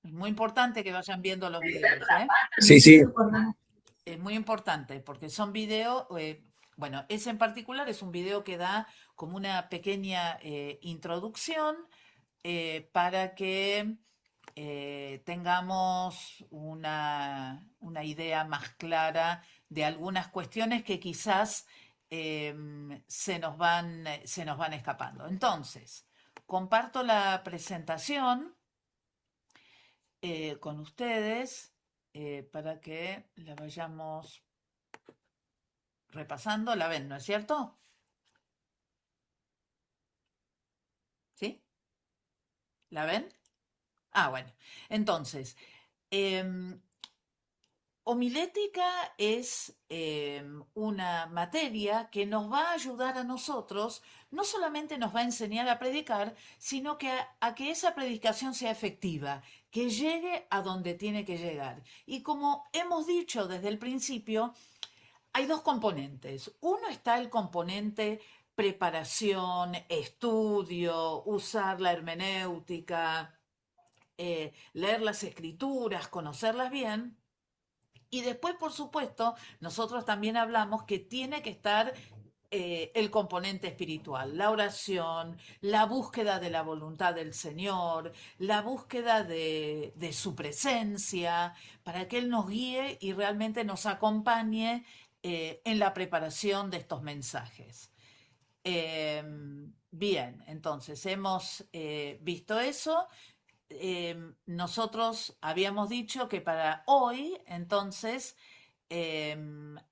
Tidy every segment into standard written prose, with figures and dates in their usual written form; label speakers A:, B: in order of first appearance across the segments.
A: Es muy importante que vayan viendo los videos, ¿eh?
B: Sí, sí.
A: Es muy importante porque son videos, bueno, ese en particular es un video que da como una pequeña introducción para que tengamos una idea más clara de algunas cuestiones que quizás se nos van escapando. Entonces, comparto la presentación con ustedes para que la vayamos repasando. La ven, ¿no es cierto? ¿Sí? ¿La ven? Ah, bueno. Entonces, em, homilética es una materia que nos va a ayudar a nosotros, no solamente nos va a enseñar a predicar, sino que a que esa predicación sea efectiva, que llegue a donde tiene que llegar. Y como hemos dicho desde el principio, hay dos componentes. Uno está el componente preparación, estudio, usar la hermenéutica, leer las escrituras, conocerlas bien. Y después, por supuesto, nosotros también hablamos que tiene que estar el componente espiritual, la oración, la búsqueda de la voluntad del Señor, la búsqueda de su presencia, para que Él nos guíe y realmente nos acompañe en la preparación de estos mensajes. Eh, Bien, entonces hemos visto eso. Nosotros habíamos dicho que para hoy, entonces,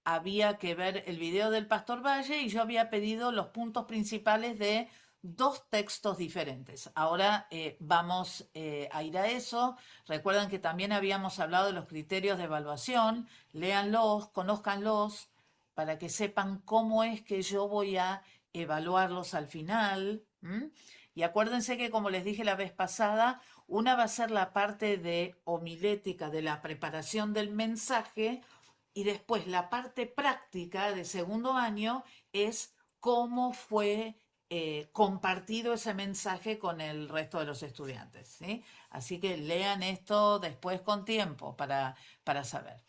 A: había que ver el video del Pastor Valle y yo había pedido los puntos principales de dos textos diferentes. Ahora vamos a ir a eso. Recuerden que también habíamos hablado de los criterios de evaluación. Léanlos, conózcanlos, para que sepan cómo es que yo voy a evaluarlos al final. ¿M? Y acuérdense que, como les dije la vez pasada, una va a ser la parte de homilética, de la preparación del mensaje, y después la parte práctica de segundo año es cómo fue compartido ese mensaje con el resto de los estudiantes. ¿Sí? Así que lean esto después con tiempo para saber.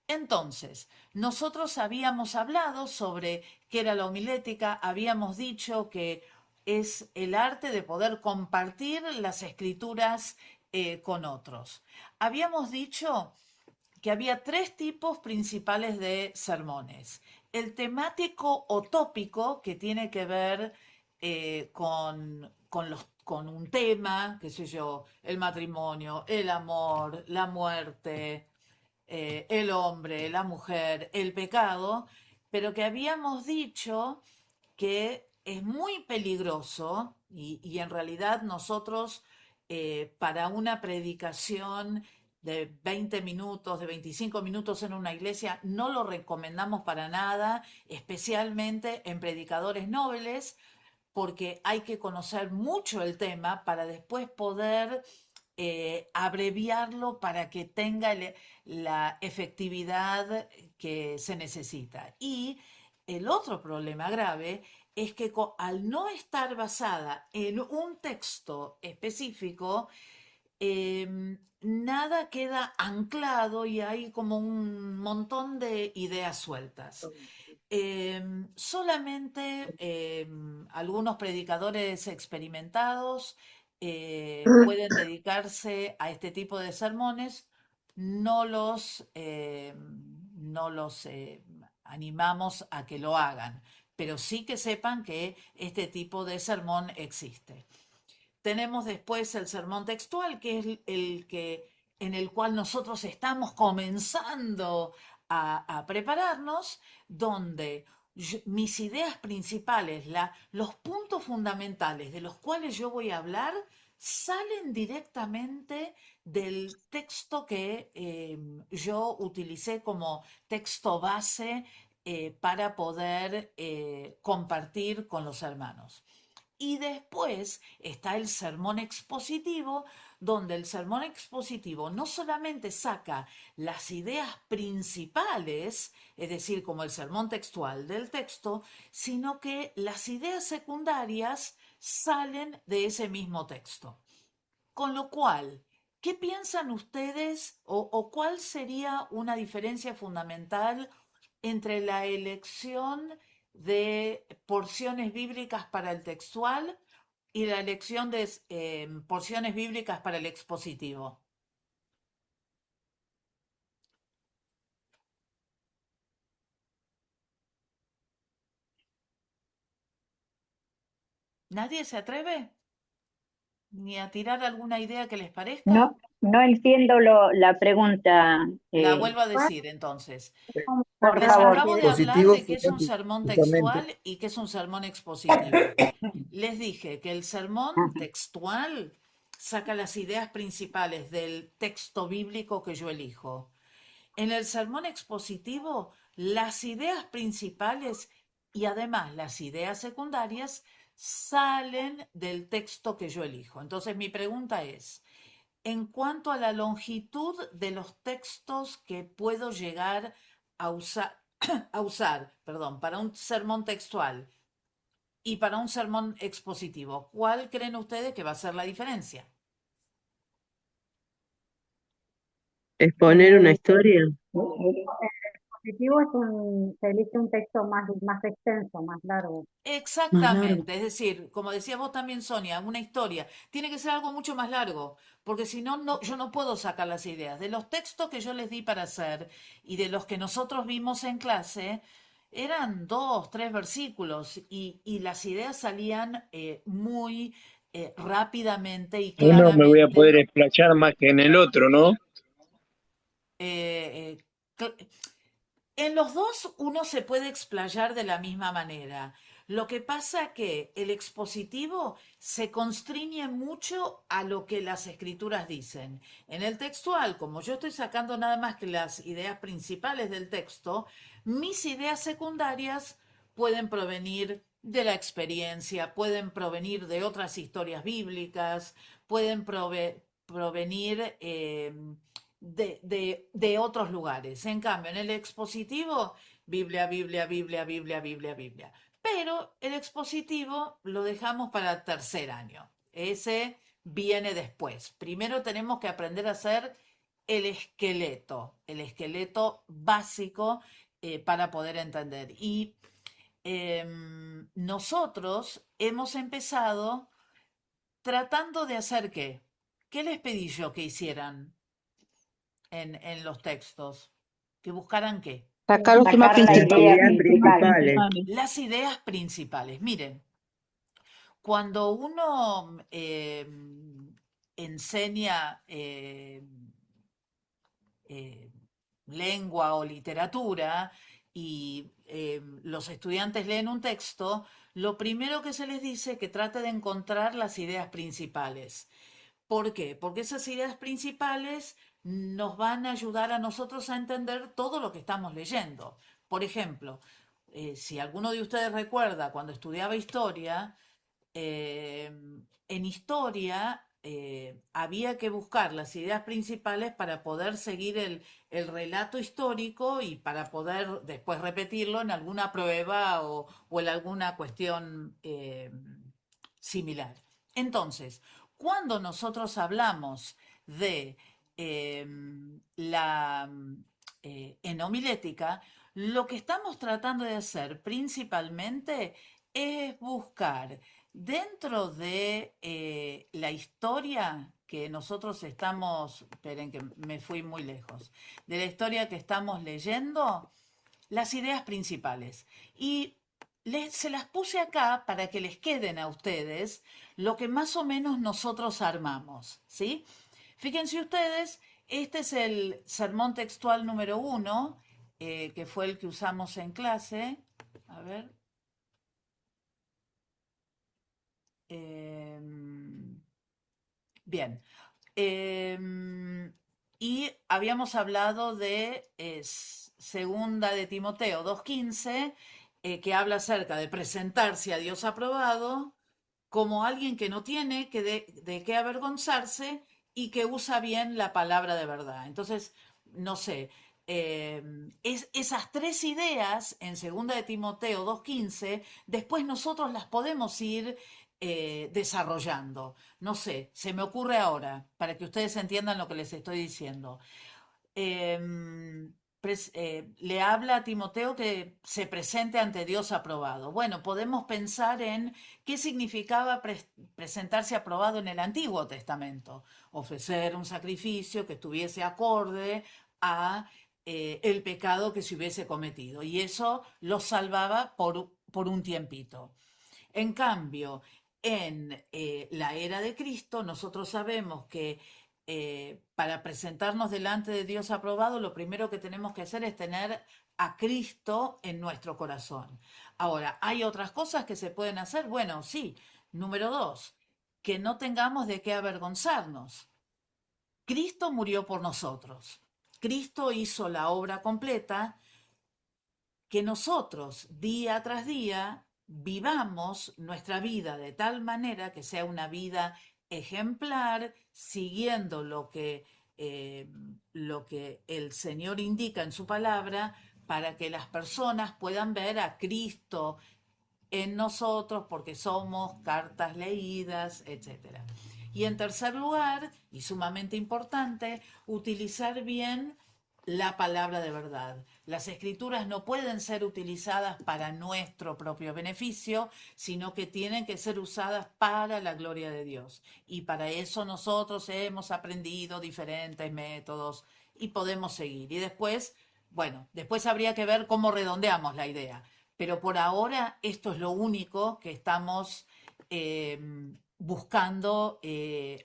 A: Entonces, nosotros habíamos hablado sobre qué era la homilética, habíamos dicho que es el arte de poder compartir las escrituras con otros. Habíamos dicho que había tres tipos principales de sermones. El temático o tópico, que tiene que ver con un tema, qué sé yo, el matrimonio, el amor, la muerte, el hombre, la mujer, el pecado, pero que habíamos dicho que es muy peligroso y en realidad nosotros para una predicación de 20 minutos, de 25 minutos en una iglesia, no lo recomendamos para nada, especialmente en predicadores nobles, porque hay que conocer mucho el tema para después poder abreviarlo para que tenga la efectividad que se necesita. Y el otro problema grave es que al no estar basada en un texto específico, nada queda anclado y hay como un montón de ideas sueltas. Solamente algunos predicadores experimentados pueden dedicarse a este tipo de sermones. No los animamos a que lo hagan, pero sí que sepan que este tipo de sermón existe. Tenemos después el sermón textual, que es el que, en el cual nosotros estamos comenzando a prepararnos, donde mis ideas principales, los puntos fundamentales de los cuales yo voy a hablar, salen directamente del texto que yo utilicé como texto base para poder compartir con los hermanos. Y después está el sermón expositivo, donde el sermón expositivo no solamente saca las ideas principales, es decir, como el sermón textual del texto, sino que las ideas secundarias salen de ese mismo texto. Con lo cual, ¿Qué piensan ustedes o cuál sería una diferencia fundamental entre la elección de porciones bíblicas para el textual y la elección de porciones bíblicas para el expositivo? ¿Nadie se atreve ni a tirar alguna idea que les parezca?
B: No, no entiendo la pregunta,
A: La vuelvo a decir entonces.
B: por
A: Les
B: favor.
A: acabo de hablar
C: Dispositivo
A: de qué es un sermón
C: justamente.
A: textual y qué es un sermón expositivo. Les dije que el sermón
B: Ajá.
A: textual saca las ideas principales del texto bíblico que yo elijo. En el sermón expositivo, las ideas principales y además las ideas secundarias salen del texto que yo elijo. Entonces mi pregunta es, en cuanto a la longitud de los textos que puedo llegar a usar, perdón, para un sermón textual y para un sermón expositivo, ¿cuál creen ustedes que va a ser la diferencia?
D: Exponer una historia.
B: El dispositivo se elige un texto más extenso, más largo.
D: Más largo.
A: Exactamente, es decir, como decía vos también, Sonia, una historia tiene que ser algo mucho más largo, porque si no, yo no puedo sacar las ideas. De los textos que yo les di para hacer y de los que nosotros vimos en clase, eran 2, 3 versículos y las ideas salían muy rápidamente y
E: Yo no me voy a
A: claramente.
E: poder explayar más que en el otro, ¿no?
A: eh, cl- En los dos uno se puede explayar de la misma manera. Lo que pasa que el expositivo se constriñe mucho a lo que las escrituras dicen. En el textual, como yo estoy sacando nada más que las ideas principales del texto, mis ideas secundarias pueden provenir de la experiencia, pueden provenir de otras historias bíblicas, pueden provenir de otros lugares. En cambio, en el expositivo, Biblia, Biblia, Biblia, Biblia, Biblia, Biblia. Pero el expositivo lo dejamos para tercer año. Ese viene después. Primero tenemos que aprender a hacer el esqueleto básico para poder entender. Y nosotros hemos empezado tratando de hacer qué. ¿Qué les pedí yo que hicieran en los textos? ¿Que buscaran qué?
D: Sacar los temas
B: Sacar la
D: principales.
E: Las
B: idea
E: ideas
B: principal.
E: principales.
A: Las ideas principales. Miren, cuando uno enseña eh, lengua o literatura y los estudiantes leen un texto, lo primero que se les dice es que trate de encontrar las ideas principales. ¿Por qué? Porque esas ideas principales nos van a ayudar a nosotros a entender todo lo que estamos leyendo. Por ejemplo, si alguno de ustedes recuerda cuando estudiaba historia, eh, en historia había que buscar las ideas principales para poder seguir el relato histórico y para poder después repetirlo en alguna prueba o en alguna cuestión similar. Entonces, cuando nosotros hablamos de eh, la homilética, lo que estamos tratando de hacer principalmente es buscar dentro de la historia que nosotros estamos, esperen que me fui muy lejos, de la historia que estamos leyendo, las ideas principales. Y se las puse acá para que les queden a ustedes lo que más o menos nosotros armamos, ¿sí? Fíjense ustedes, este es el sermón textual número 1, que fue el que usamos en clase. A ver. Bien. Y habíamos hablado de segunda de Timoteo 2:15, que habla acerca de presentarse a Dios aprobado como alguien que no tiene de qué avergonzarse y que usa bien la palabra de verdad. Entonces, no sé, esas tres ideas en segunda de Timoteo 2:15, después nosotros las podemos ir desarrollando. No sé, se me ocurre ahora, para que ustedes entiendan lo que les estoy diciendo. Le habla a Timoteo que se presente ante Dios aprobado. Bueno, podemos pensar en qué significaba presentarse aprobado en el Antiguo Testamento. Ofrecer un sacrificio que estuviese acorde a el pecado que se hubiese cometido. Y eso lo salvaba por un tiempito. En cambio, en la era de Cristo, nosotros sabemos que para presentarnos delante de Dios aprobado, lo primero que tenemos que hacer es tener a Cristo en nuestro corazón. Ahora, ¿hay otras cosas que se pueden hacer? Bueno, sí. Número 2, que no tengamos de qué avergonzarnos. Cristo murió por nosotros. Cristo hizo la obra completa, que nosotros día tras día vivamos nuestra vida de tal manera que sea una vida ejemplar, siguiendo lo que el Señor indica en su palabra, para que las personas puedan ver a Cristo en nosotros, porque somos cartas leídas, etc. Y en tercer lugar, y sumamente importante, utilizar bien la palabra de verdad. Las escrituras no pueden ser utilizadas para nuestro propio beneficio, sino que tienen que ser usadas para la gloria de Dios. Y para eso nosotros hemos aprendido diferentes métodos y podemos seguir. Y después, bueno, después habría que ver cómo redondeamos la idea. Pero por ahora esto es lo único que estamos buscando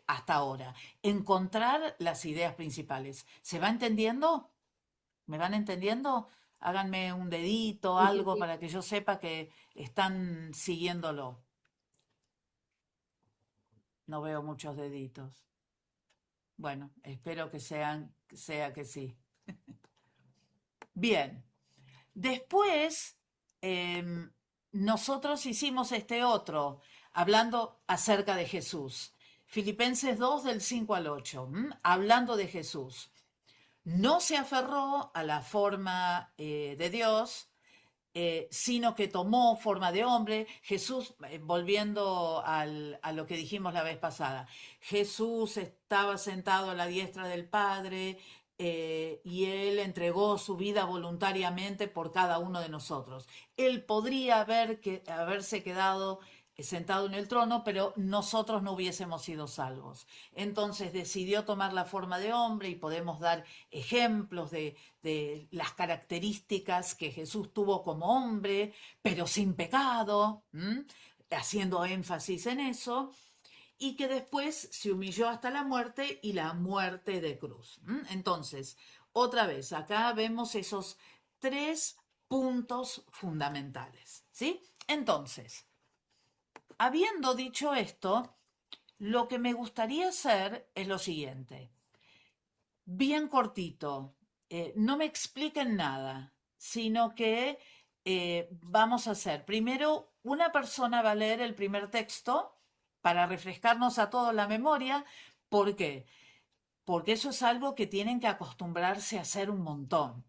A: hasta ahora. Encontrar las ideas principales. ¿Se va entendiendo? ¿Me van entendiendo? Háganme un dedito,
B: Sí,
A: algo,
B: sí.
A: para que yo sepa que están siguiéndolo. No veo muchos deditos. Bueno, espero que sea que sí. Bien. Después, nosotros hicimos este otro, hablando acerca de Jesús. Filipenses 2 del 5 al 8, hablando de Jesús. No se aferró a la forma de Dios, sino que tomó forma de hombre. Jesús, volviendo a lo que dijimos la vez pasada, Jesús estaba sentado a la diestra del Padre y Él entregó su vida voluntariamente por cada uno de nosotros. Él podría haberse quedado sentado en el trono, pero nosotros no hubiésemos sido salvos. Entonces decidió tomar la forma de hombre y podemos dar ejemplos de las características que Jesús tuvo como hombre, pero sin pecado, haciendo énfasis en eso, y que después se humilló hasta la muerte y la muerte de cruz. Entonces, otra vez, acá vemos esos 3 puntos fundamentales, ¿sí? Entonces, habiendo dicho esto, lo que me gustaría hacer es lo siguiente. Bien cortito, no me expliquen nada, sino que vamos a hacer, primero, una persona va a leer el primer texto para refrescarnos a todos la memoria. ¿Por qué? Porque eso es algo que tienen que acostumbrarse a hacer un montón.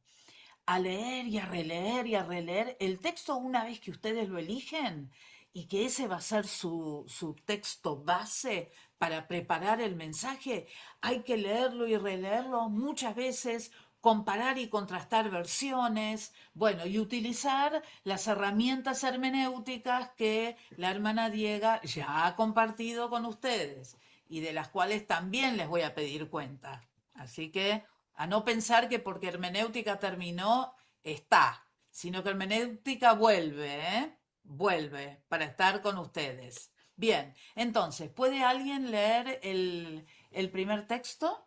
A: A leer y a releer el texto una vez que ustedes lo eligen y que ese va a ser su texto base para preparar el mensaje, hay que leerlo y releerlo muchas veces, comparar y contrastar versiones, bueno, y utilizar las herramientas hermenéuticas que la hermana Diega ya ha compartido con ustedes y de las cuales también les voy a pedir cuenta. Así que a no pensar que porque hermenéutica terminó, está, sino que hermenéutica vuelve, vuelve para estar con ustedes. Bien, entonces, ¿puede alguien leer el primer texto?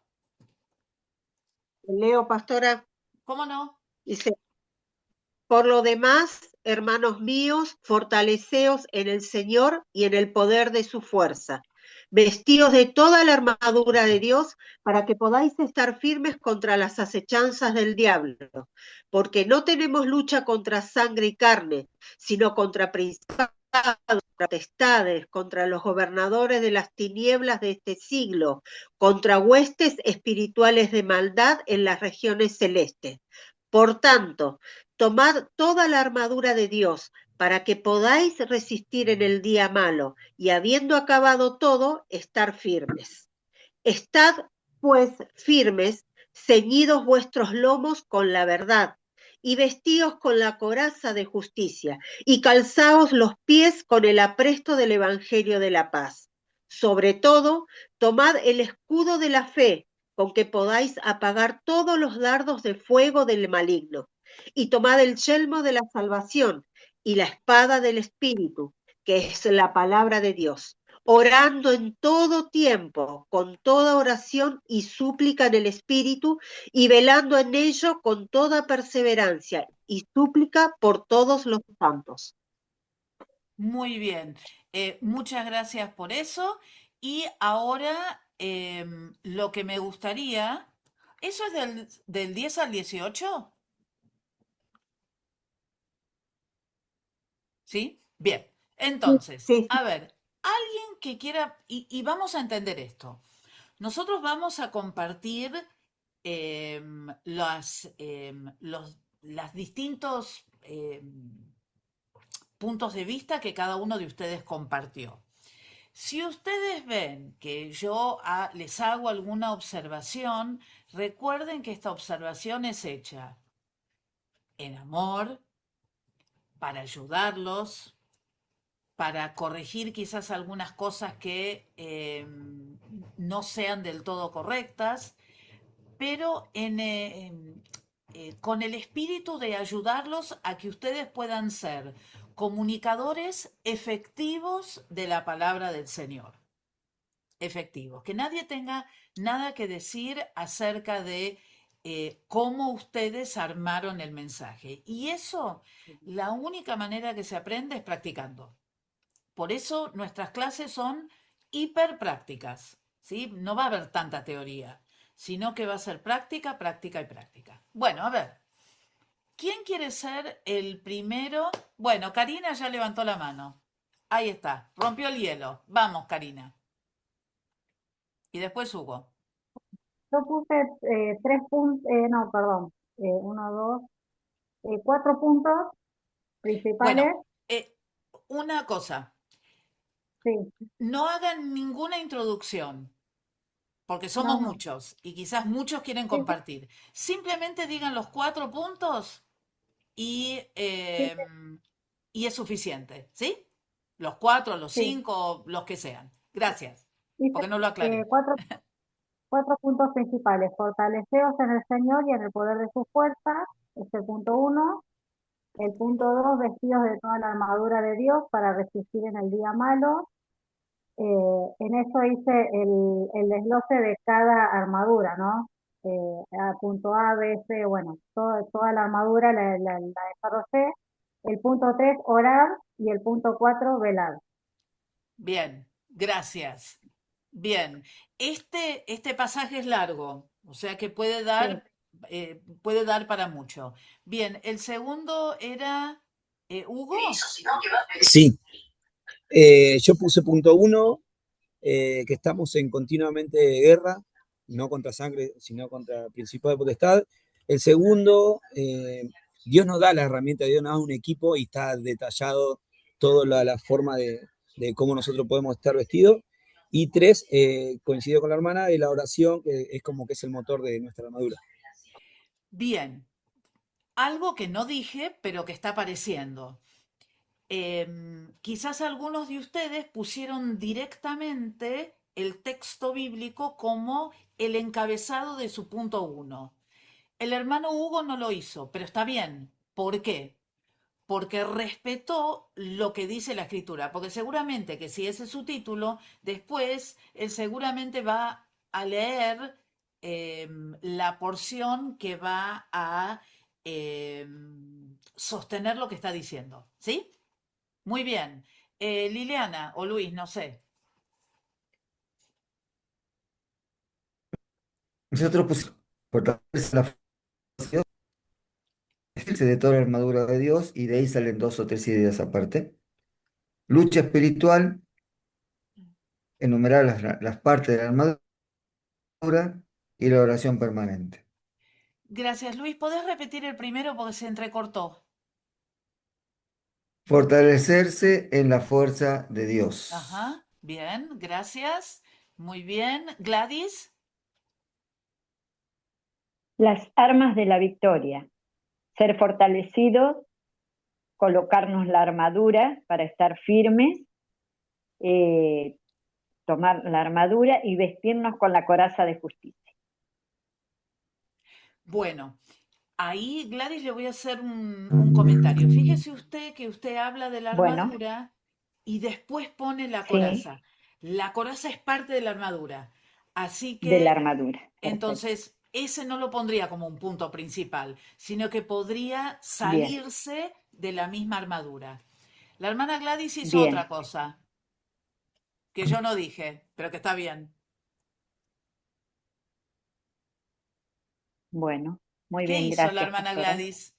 C: Leo, pastora,
A: ¿Cómo no?
C: dice, por lo demás, hermanos míos, fortaleceos en el Señor y en el poder de su fuerza. Vestíos de toda la armadura de Dios para que podáis estar firmes contra las acechanzas del diablo, porque no tenemos lucha contra sangre y carne, sino contra principados, potestades, contra los gobernadores de las tinieblas de este siglo, contra huestes espirituales de maldad en las regiones celestes. Por tanto, tomad toda la armadura de Dios para que podáis resistir en el día malo y habiendo acabado todo, estar firmes. Estad, pues, firmes, ceñidos vuestros lomos con la verdad, y vestíos con la coraza de justicia, y calzaos los pies con el apresto del Evangelio de la paz. Sobre todo, tomad el escudo de la fe, con que podáis apagar todos los dardos de fuego del maligno, y tomad el yelmo de la salvación y la espada del Espíritu, que es la palabra de Dios, orando en todo tiempo, con toda oración y súplica en el Espíritu, y velando en ello con toda perseverancia y súplica por todos los santos.
A: Muy bien. Muchas gracias por eso. Y ahora lo que me gustaría, ¿eso es del 10 al 18? ¿Sí? Bien. Entonces,
C: Sí,
A: a ver, alguien que quiera, y vamos a entender esto. Nosotros vamos a compartir las distintos puntos de vista que cada uno de ustedes compartió. Si ustedes ven que yo les hago alguna observación, recuerden que esta observación es hecha en amor, para ayudarlos, para corregir quizás algunas cosas que no sean del todo correctas, pero con el espíritu de ayudarlos a que ustedes puedan ser comunicadores efectivos de la palabra del Señor. Efectivos. Que nadie tenga nada que decir acerca de cómo ustedes armaron el mensaje. Y eso, la única manera que se aprende es practicando. Por eso nuestras clases son hiperprácticas, ¿sí? No va a haber tanta teoría, sino que va a ser práctica, práctica y práctica. Bueno, a ver, ¿quién quiere ser el primero? Bueno, Karina ya levantó la mano. Ahí está, rompió el hielo. Vamos, Karina. Y después Hugo.
B: Yo puse 3 puntos, no, perdón, 4 puntos principales.
A: Bueno, una cosa,
B: Sí,
A: no hagan ninguna introducción, porque somos
B: no, no,
A: muchos y quizás muchos quieren
B: sí, sí,
A: compartir. Simplemente digan los 4 puntos y,
B: sí,
A: y es suficiente, ¿sí? Los 4, los
B: sí.
A: 5, los que sean. Gracias,
B: Dice
A: porque no lo aclaré.
B: 4 puntos principales. Fortaleceos en el Señor y en el poder de su fuerza. Es el punto 1. El punto 2, vestidos de toda la armadura de Dios para resistir en el día malo. En eso hice el desglose de cada armadura, ¿no? Punto A, B, C, bueno, toda la armadura la desarrollé. El punto 3, orar, y el punto 4, velar.
A: Bien, gracias. Bien, este pasaje es largo, o sea que
B: Sí,
A: puede dar para mucho. Bien, el segundo era Hugo.
F: Sí, yo puse punto uno, que estamos en continuamente guerra, no contra sangre, sino contra principado de potestad. El segundo, Dios nos da la herramienta, Dios nos da un equipo y está detallado toda la forma de cómo nosotros podemos estar vestidos. Y tres, coincido con la hermana, de la oración, que es como que es el motor de nuestra armadura.
A: Bien, algo que no dije, pero que está apareciendo. Quizás algunos de ustedes pusieron directamente el texto bíblico como el encabezado de su punto 1. El hermano Hugo no lo hizo, pero está bien. ¿Por qué? Porque respetó lo que dice la escritura, porque seguramente que si ese es su título, después él seguramente va a leer la porción que va a sostener lo que está diciendo, ¿sí? Muy bien. Liliana o Luis, no sé.
G: Nosotros pusimos fortaleza la fuerza vestirse de toda la armadura de Dios, y de ahí salen 2 o 3 ideas aparte. Lucha espiritual, enumerar las partes de la armadura, y la oración permanente.
A: Gracias, Luis. ¿Podés repetir el primero porque se entrecortó?
G: Fortalecerse en la fuerza de Dios.
A: Ajá, bien, gracias. Muy bien. Gladys,
H: Las armas de la victoria. Ser fortalecidos, colocarnos la armadura para estar firmes, tomar la armadura y vestirnos con la coraza de justicia.
A: bueno, ahí Gladys le voy a hacer un comentario. Fíjese usted que usted habla de la
H: Bueno,
A: armadura y después pone la
H: sí,
A: coraza. La coraza es parte de la armadura. Así
H: de la
A: que
H: armadura. Perfecto.
A: entonces ese no lo pondría como un punto principal, sino que podría
H: Bien,
A: salirse de la misma armadura. La hermana Gladys hizo otra
H: bien.
A: cosa que yo no dije, pero que está bien.
H: Bueno, muy
A: ¿Qué
H: bien,
A: hizo la
H: gracias,
A: hermana
H: pastora.
A: Gladys?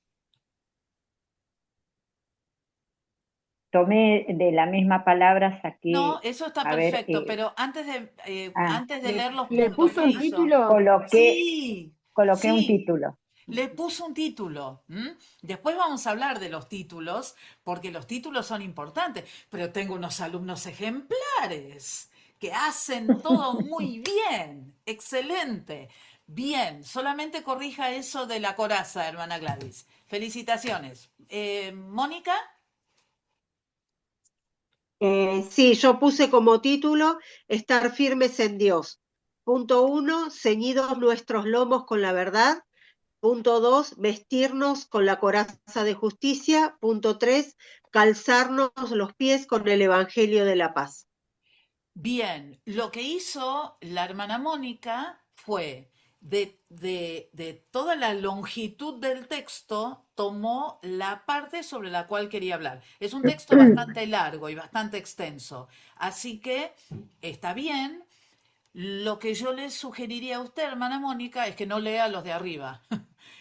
H: Tomé de la misma palabra,
A: No,
H: saqué,
A: eso está
H: a ver,
A: perfecto, pero antes de leer los
I: ¿Le
A: puntos,
I: puso
A: ¿qué
I: un
A: hizo?
I: título?
A: Sí,
H: coloqué un
A: sí,
H: título.
A: le puso un título. ¿M? Después vamos a hablar de los títulos, porque los títulos son importantes, pero tengo unos alumnos ejemplares que hacen todo muy bien, excelente. Bien, solamente corrija eso de la coraza, hermana Gladys. Felicitaciones. Mónica,
C: Sí, yo puse como título Estar firmes en Dios. Punto 1, ceñidos nuestros lomos con la verdad. Punto 2, vestirnos con la coraza de justicia. Punto 3, calzarnos los pies con el Evangelio de la paz.
A: bien, lo que hizo la hermana Mónica fue de toda la longitud del texto, tomó la parte sobre la cual quería hablar. Es un texto bastante largo y bastante extenso, así que está bien. Lo que yo le sugeriría a usted, hermana Mónica, es que no lea los de arriba,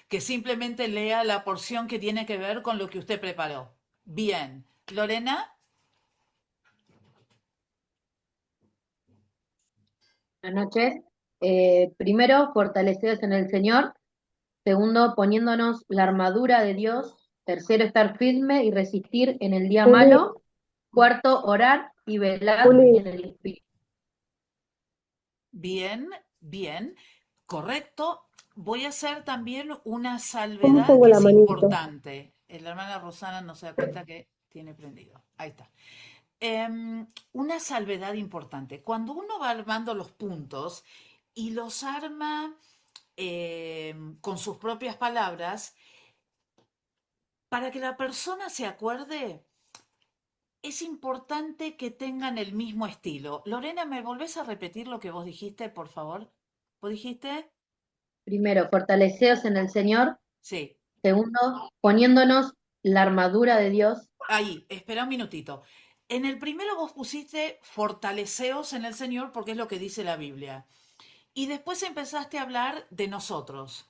A: que simplemente lea la porción que tiene que ver con lo que usted preparó. Bien, Lorena,
J: Buenas noches. Primero, fortalecedos en el Señor. Segundo, poniéndonos la armadura de Dios. Tercero, estar firme y resistir en el día
I: Juli,
J: malo. Cuarto, orar y velar
I: Juli,
J: en el Espíritu.
A: bien, bien, correcto. Voy a hacer también una
I: ¿cómo
A: salvedad
I: pongo
A: que
I: la
A: es
I: manito?
A: importante. La hermana Rosana no se da cuenta que tiene prendido. Ahí está. Una salvedad importante. Cuando uno va armando los puntos y los arma con sus propias palabras, para que la persona se acuerde, es importante que tengan el mismo estilo. Lorena, ¿me volvés a repetir lo que vos dijiste, por favor? ¿Vos dijiste?
J: Primero, fortaleceos en el Señor.
A: Sí.
J: Segundo, poniéndonos la armadura de Dios.
A: Ahí, espera un minutito. En el primero vos pusiste fortaleceos en el Señor porque es lo que dice la Biblia. Y después empezaste a hablar de nosotros.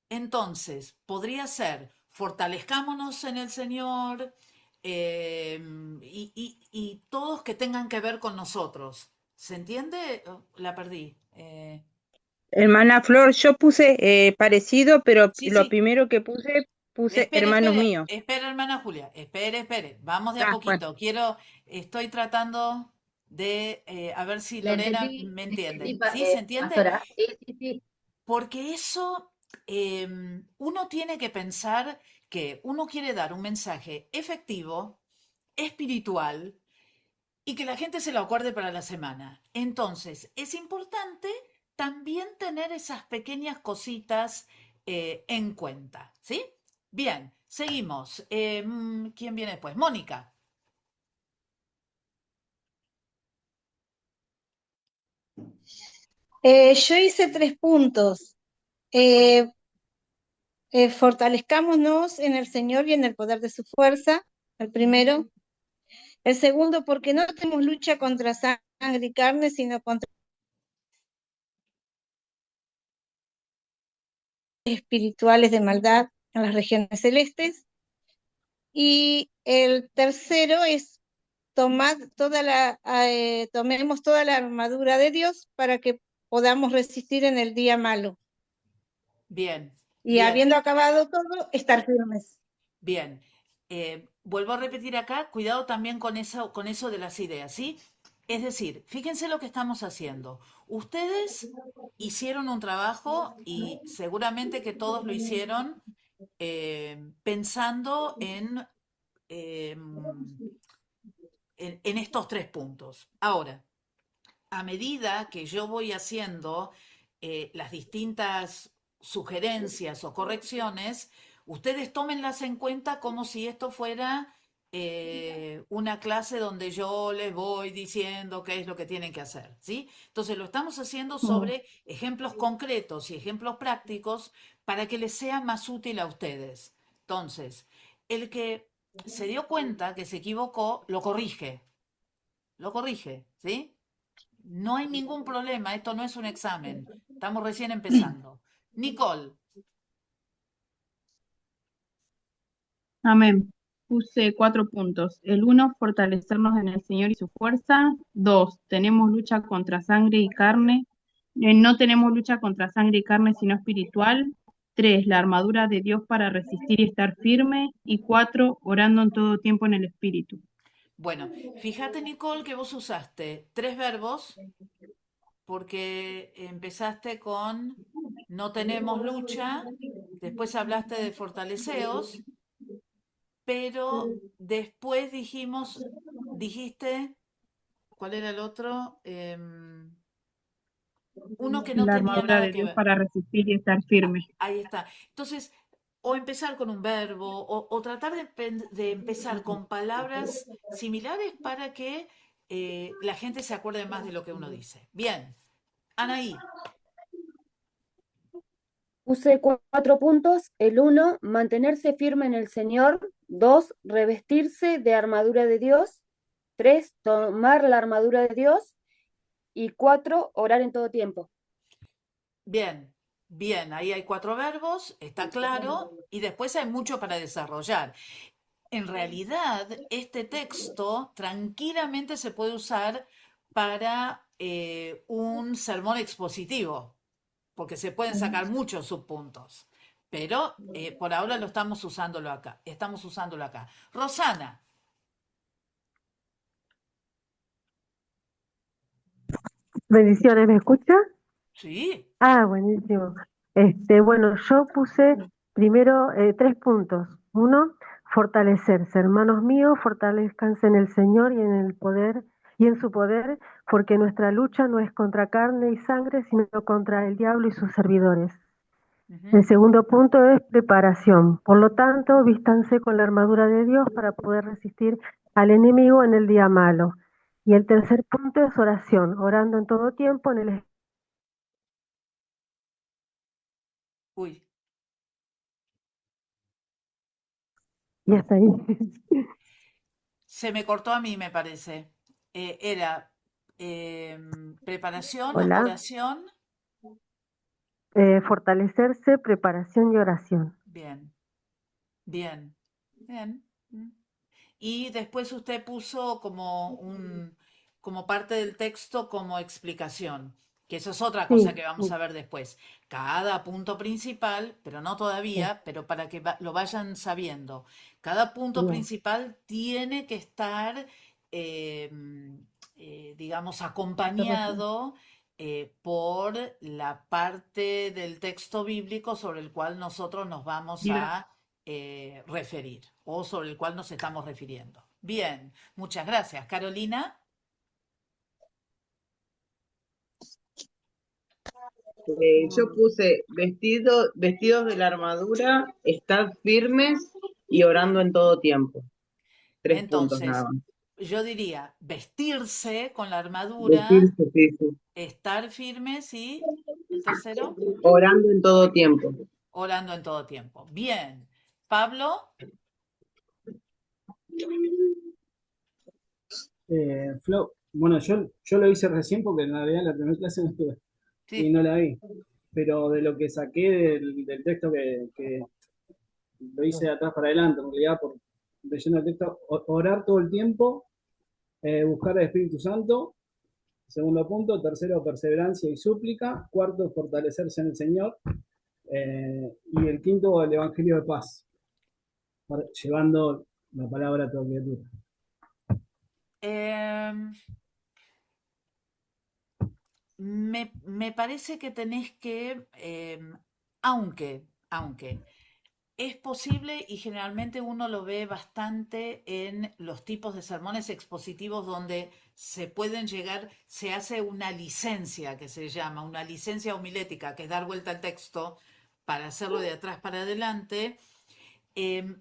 A: Entonces, podría ser fortalezcámonos en el Señor y todos que tengan que ver con nosotros. ¿Se entiende? Oh, la perdí.
I: hermana Flor, yo puse parecido, pero
A: Sí,
I: lo
A: sí.
I: primero que puse
A: Espere,
I: hermanos
A: espere,
I: míos.
A: espere, hermana Julia. Espere, espere. Vamos de a
I: Bueno,
A: poquito. Estoy tratando de a ver si
J: Le
A: Lorena
J: entendí,
A: me
J: le entendí,
A: entiende. ¿Sí se entiende?
J: pastora. Sí, sí, sí.
A: Porque eso, uno tiene que pensar que uno quiere dar un mensaje efectivo, espiritual, y que la gente se lo acuerde para la semana. Entonces, es importante también tener esas pequeñas cositas en cuenta, ¿sí? Bien, seguimos. ¿Quién viene después? Mónica.
K: Yo hice 3 puntos. Eh, Fortalezcámonos en el Señor y en el poder de su fuerza, el primero. El segundo, porque no tenemos lucha contra sangre y carne, sino contra espirituales de maldad en las regiones celestes. Y el tercero es tomemos toda la armadura de Dios para que podamos resistir en el día malo.
A: Bien,
K: Y
A: bien.
K: habiendo acabado todo, estar firmes.
A: Bien, vuelvo a repetir acá, cuidado también con eso de las ideas, ¿sí? Es decir, fíjense lo que estamos haciendo. Ustedes hicieron un trabajo y seguramente que todos lo hicieron pensando en estos 3 puntos. Ahora, a medida que yo voy haciendo las distintas sugerencias o correcciones, ustedes tómenlas en cuenta como si esto fuera una clase donde yo les voy diciendo qué es lo que tienen que hacer, ¿sí? Entonces lo estamos haciendo sobre ejemplos concretos y ejemplos prácticos para que les sea más útil a ustedes. Entonces, el que se dio cuenta que se equivocó, lo corrige, ¿sí? No hay ningún problema, esto no es un examen, estamos recién empezando. Nicole,
L: Amén. Puse 4 puntos. El 1, fortalecernos en el Señor y su fuerza. 2, tenemos lucha contra sangre y carne. No tenemos lucha contra sangre y carne, sino espiritual. 3, la armadura de Dios para resistir y estar firme. Y 4, orando en todo tiempo en el Espíritu.
A: bueno, fíjate Nicole que vos usaste 3 verbos porque empezaste con no tenemos lucha, después hablaste de fortaleceos, pero después dijiste, ¿cuál era el otro? Uno que no
L: La
A: tenía
L: armadura
A: nada
L: de
A: que
L: Dios
A: ver.
L: para resistir y estar firme.
A: Ahí está. Entonces, o empezar con un verbo, o tratar de empezar con palabras similares para que la gente se acuerde más de lo que uno dice. Bien, Anaí,
M: Puse 4 puntos. El 1, mantenerse firme en el Señor. 2, revestirse de armadura de Dios. 3, tomar la armadura de Dios. Y 4, orar en todo tiempo.
A: bien, bien, ahí hay 4 verbos, está claro, y después hay mucho para desarrollar. En realidad, este texto tranquilamente se puede usar para un sermón expositivo, porque se pueden sacar muchos subpuntos. Pero por ahora lo estamos usándolo acá. Rosana,
N: Bendiciones, ¿me escucha?
A: sí,
N: Ah, buenísimo. Bueno, yo puse primero 3 puntos. 1, fortalecerse. Hermanos míos, fortalezcanse en el Señor y en el poder y en su poder, porque nuestra lucha no es contra carne y sangre, sino contra el diablo y sus servidores. El segundo punto es preparación. Por lo tanto, vístanse con la armadura de Dios para poder resistir al enemigo en el día malo. Y el tercer punto es oración, orando en todo tiempo en el.
A: uy,
N: Y hasta ahí.
A: se me cortó a mí, me parece. Era preparación,
N: Hola.
A: oración.
N: Fortalecerse, preparación y oración.
A: Bien, bien, bien. Y después usted puso como parte del texto como explicación, que eso es otra cosa
N: Sí,
A: que vamos a ver después. Cada punto principal, pero no todavía, pero para que lo vayan sabiendo, cada punto
N: bien.
A: principal tiene que estar, digamos, acompañado por la parte del texto bíblico sobre el cual nosotros nos vamos a referir o sobre el cual nos estamos refiriendo. Bien, muchas gracias. Carolina.
I: Yo puse vestidos de la armadura, estar firmes y orando en todo tiempo. 3 puntos nada
A: Entonces,
I: más.
A: yo diría vestirse con la armadura,
I: Vestirse, sí, sí.
A: estar firmes y el tercero,
I: Orando en todo tiempo.
A: orando en todo tiempo. Bien. Pablo,
O: Flo, bueno, yo lo hice recién porque en realidad en la primera clase no estuve y
A: sí,
O: no la vi. Pero de lo que saqué del texto que lo hice de atrás para adelante, en realidad, por leyendo el texto, orar todo el tiempo, buscar al Espíritu Santo, segundo punto, tercero, perseverancia y súplica, cuarto, fortalecerse en el Señor, y el quinto, el Evangelio de paz, llevando la palabra a toda criatura.
A: Em, me parece que tenés que, aunque es posible y generalmente uno lo ve bastante en los tipos de sermones expositivos donde se pueden llegar, se hace una licencia que se llama, una licencia homilética, que es dar vuelta al texto para hacerlo de atrás para adelante.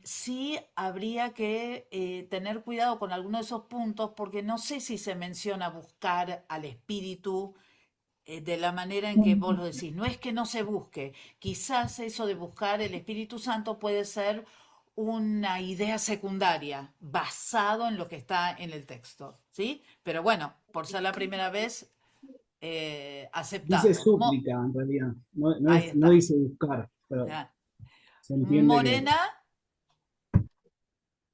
A: Sí habría que tener cuidado con algunos de esos puntos porque no sé si se menciona buscar al espíritu de la manera en que vos lo decís. No es que no se busque, quizás eso de buscar el Espíritu Santo puede ser una idea secundaria basado en lo que está en el texto, ¿sí? Pero bueno, por ser la primera vez,
O: Dice
A: aceptado.
O: súplica, en realidad.
A: Ahí
O: No
A: está.
O: dice buscar, pero
A: Ya.
O: se entiende que...
A: Morena,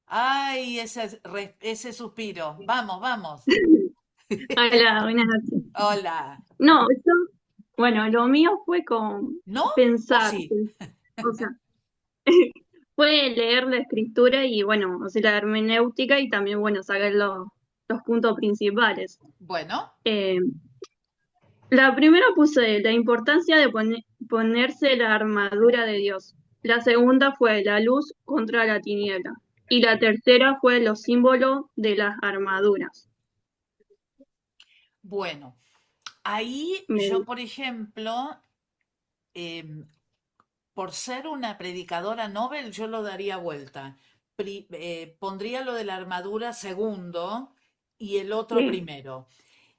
A: ay, ese suspiro. Vamos, vamos.
P: Hola, buenas noches.
A: Hola.
P: No, bueno, lo mío fue con
A: ¿No?
P: pensar,
A: ¿O sí?
P: o sea, fue leer la escritura y bueno, o sea, la hermenéutica y también, bueno, sacar los puntos principales.
A: Bueno.
P: La primera puse la importancia de ponerse la armadura de Dios. La segunda fue la luz contra la tiniebla. Y la tercera fue los símbolos de las armaduras.
A: Bueno, ahí yo, por ejemplo, por ser una predicadora Nobel, yo lo daría vuelta. Pondría lo de la armadura segundo y el otro
P: Sí.
A: primero.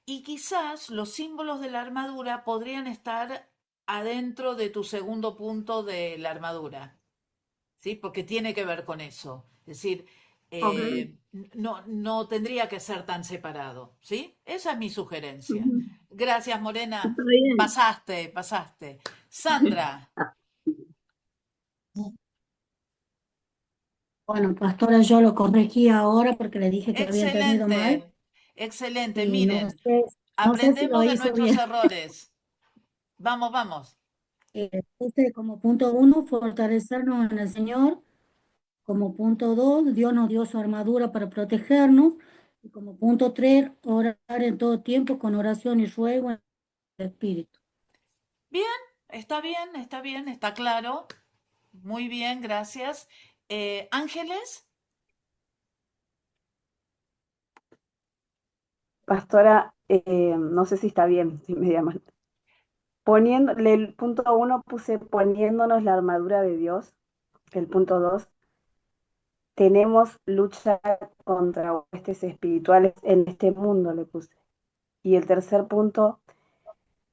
A: Y quizás los símbolos de la armadura podrían estar adentro de tu segundo punto de la armadura, ¿sí? Porque tiene que ver con eso. Es decir, no tendría que ser tan separado, ¿sí? Esa es mi sugerencia. Gracias, Morena. Pasaste. Sandra.
Q: Bueno, pastora, yo lo corregí ahora porque le dije que había entendido mal.
A: Excelente.
Q: Y
A: Miren,
Q: no sé si lo
A: aprendemos de
Q: hizo
A: nuestros
Q: bien.
A: errores. Vamos.
Q: Como punto 1, fortalecernos en el Señor. Como punto 2, Dios nos dio su armadura para protegernos. Y como punto 3, orar en todo tiempo con oración y ruego en el Espíritu.
A: Bien, está bien, está claro. Muy bien, gracias. Ángeles.
R: Pastora, no sé si está bien, si me llaman. El punto 1 puse poniéndonos la armadura de Dios. El punto 2, tenemos lucha contra huestes espirituales en este mundo, le puse. Y el tercer punto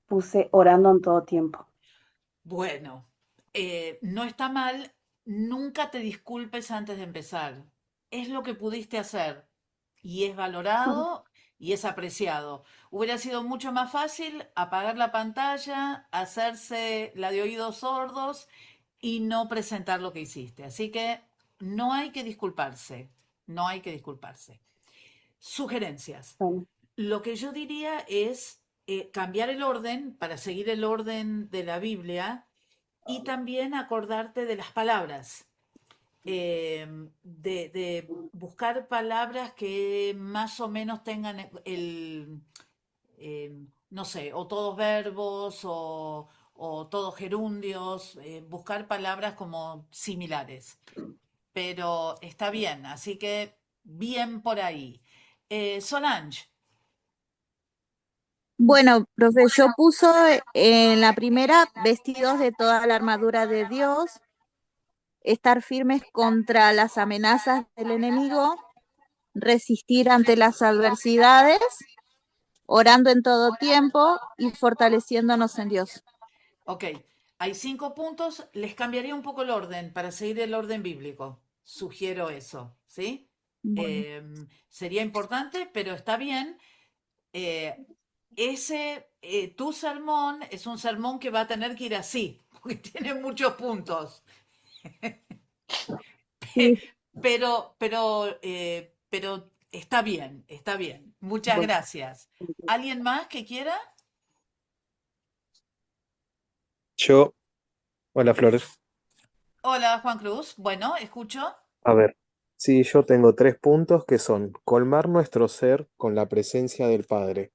R: puse orando en todo tiempo.
A: Bueno, no está mal. Nunca te disculpes antes de empezar. Es lo que pudiste hacer y es valorado y es apreciado. Hubiera sido mucho más fácil apagar la pantalla, hacerse la de oídos sordos y no presentar lo que hiciste. Así que no hay que disculparse. Sugerencias.
R: Bueno.
A: Lo que yo diría es cambiar el orden para seguir el orden de la Biblia y también acordarte de las palabras. De buscar palabras que más o menos tengan no sé, o todos verbos o todos gerundios, buscar palabras como similares. Pero está bien, así que bien por ahí. Solange.
K: Bueno, profe, yo puso en la primera vestidos de toda la armadura de Dios, estar firmes contra las amenazas del enemigo, resistir ante las adversidades, orando en todo tiempo y fortaleciéndonos en Dios.
A: Ok, hay 5 puntos, les cambiaría un poco el orden para seguir el orden bíblico. Sugiero eso, ¿sí? Sería importante, pero está bien. Tu sermón es un sermón que va a tener que ir así, porque tiene muchos puntos. Pero está bien. Muchas
R: Bueno.
A: gracias. ¿Alguien más que quiera?
S: Hola Flores.
A: Hola, Juan Cruz. Bueno, escucho.
S: A ver, Sí, yo tengo 3 puntos que son colmar nuestro ser con la presencia del Padre.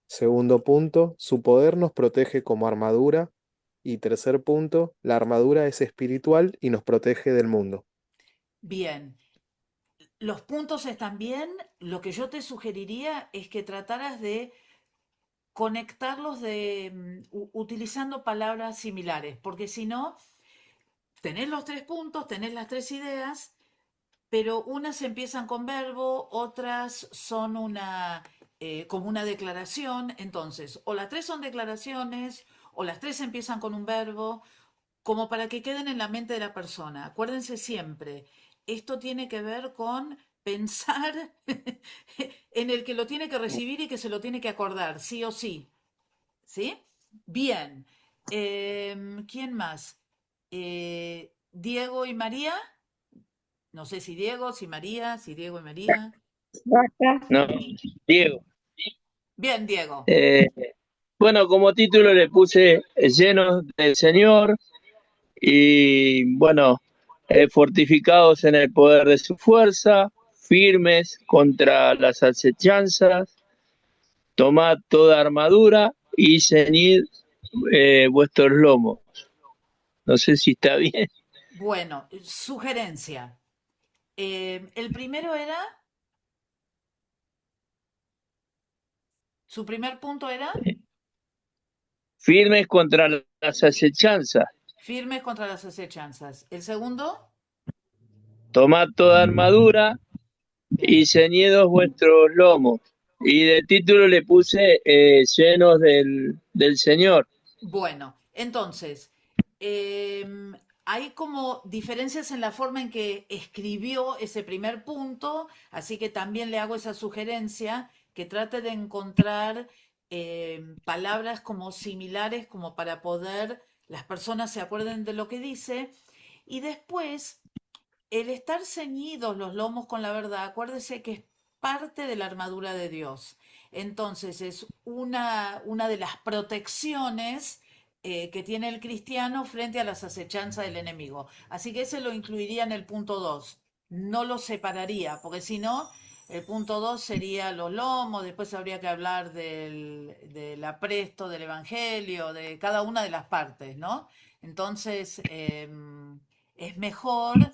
S: Segundo punto, su poder nos protege como armadura. Y tercer punto, la armadura es espiritual y nos protege del mundo.
A: Bien, los puntos están bien. Lo que yo te sugeriría es que trataras de conectarlos utilizando palabras similares, porque si no, tenés los 3 puntos, tenés las 3 ideas, pero unas empiezan con verbo, otras son como una declaración. Entonces, o las 3 son declaraciones, o las 3 empiezan con un verbo, como para que queden en la mente de la persona. Acuérdense siempre, esto tiene que ver con pensar en el que lo tiene que recibir y que se lo tiene que acordar, sí o sí. ¿Sí? Bien. ¿Quién más? Diego y María. No sé si Diego, si María, si Diego y María.
E: No, Diego.
A: Bien, Diego.
E: Bueno, como título le puse llenos del Señor y bueno, fortificados en el poder de su fuerza, firmes contra las acechanzas, tomad toda armadura y ceñid vuestros lomos. No sé si está bien.
A: Bueno, sugerencia. El primero era. Su primer punto era.
E: Firmes contra las acechanzas.
A: Firmes contra las acechanzas. El segundo.
E: Tomad toda armadura y ceñidos vuestros lomos. Y de título le puse llenos del Señor.
A: Bueno, entonces, hay como diferencias en la forma en que escribió ese primer punto, así que también le hago esa sugerencia, que trate de encontrar palabras como similares, como para poder las personas se acuerden de lo que dice. Y después, el estar ceñidos los lomos con la verdad, acuérdese que es parte de la armadura de Dios. Entonces es una de las protecciones que tiene el cristiano frente a las acechanzas del enemigo. Así que ese lo incluiría en el punto 2. No lo separaría, porque si no, el punto 2 sería los lomos, después habría que hablar del apresto del evangelio, de cada una de las partes, ¿no? Entonces, es mejor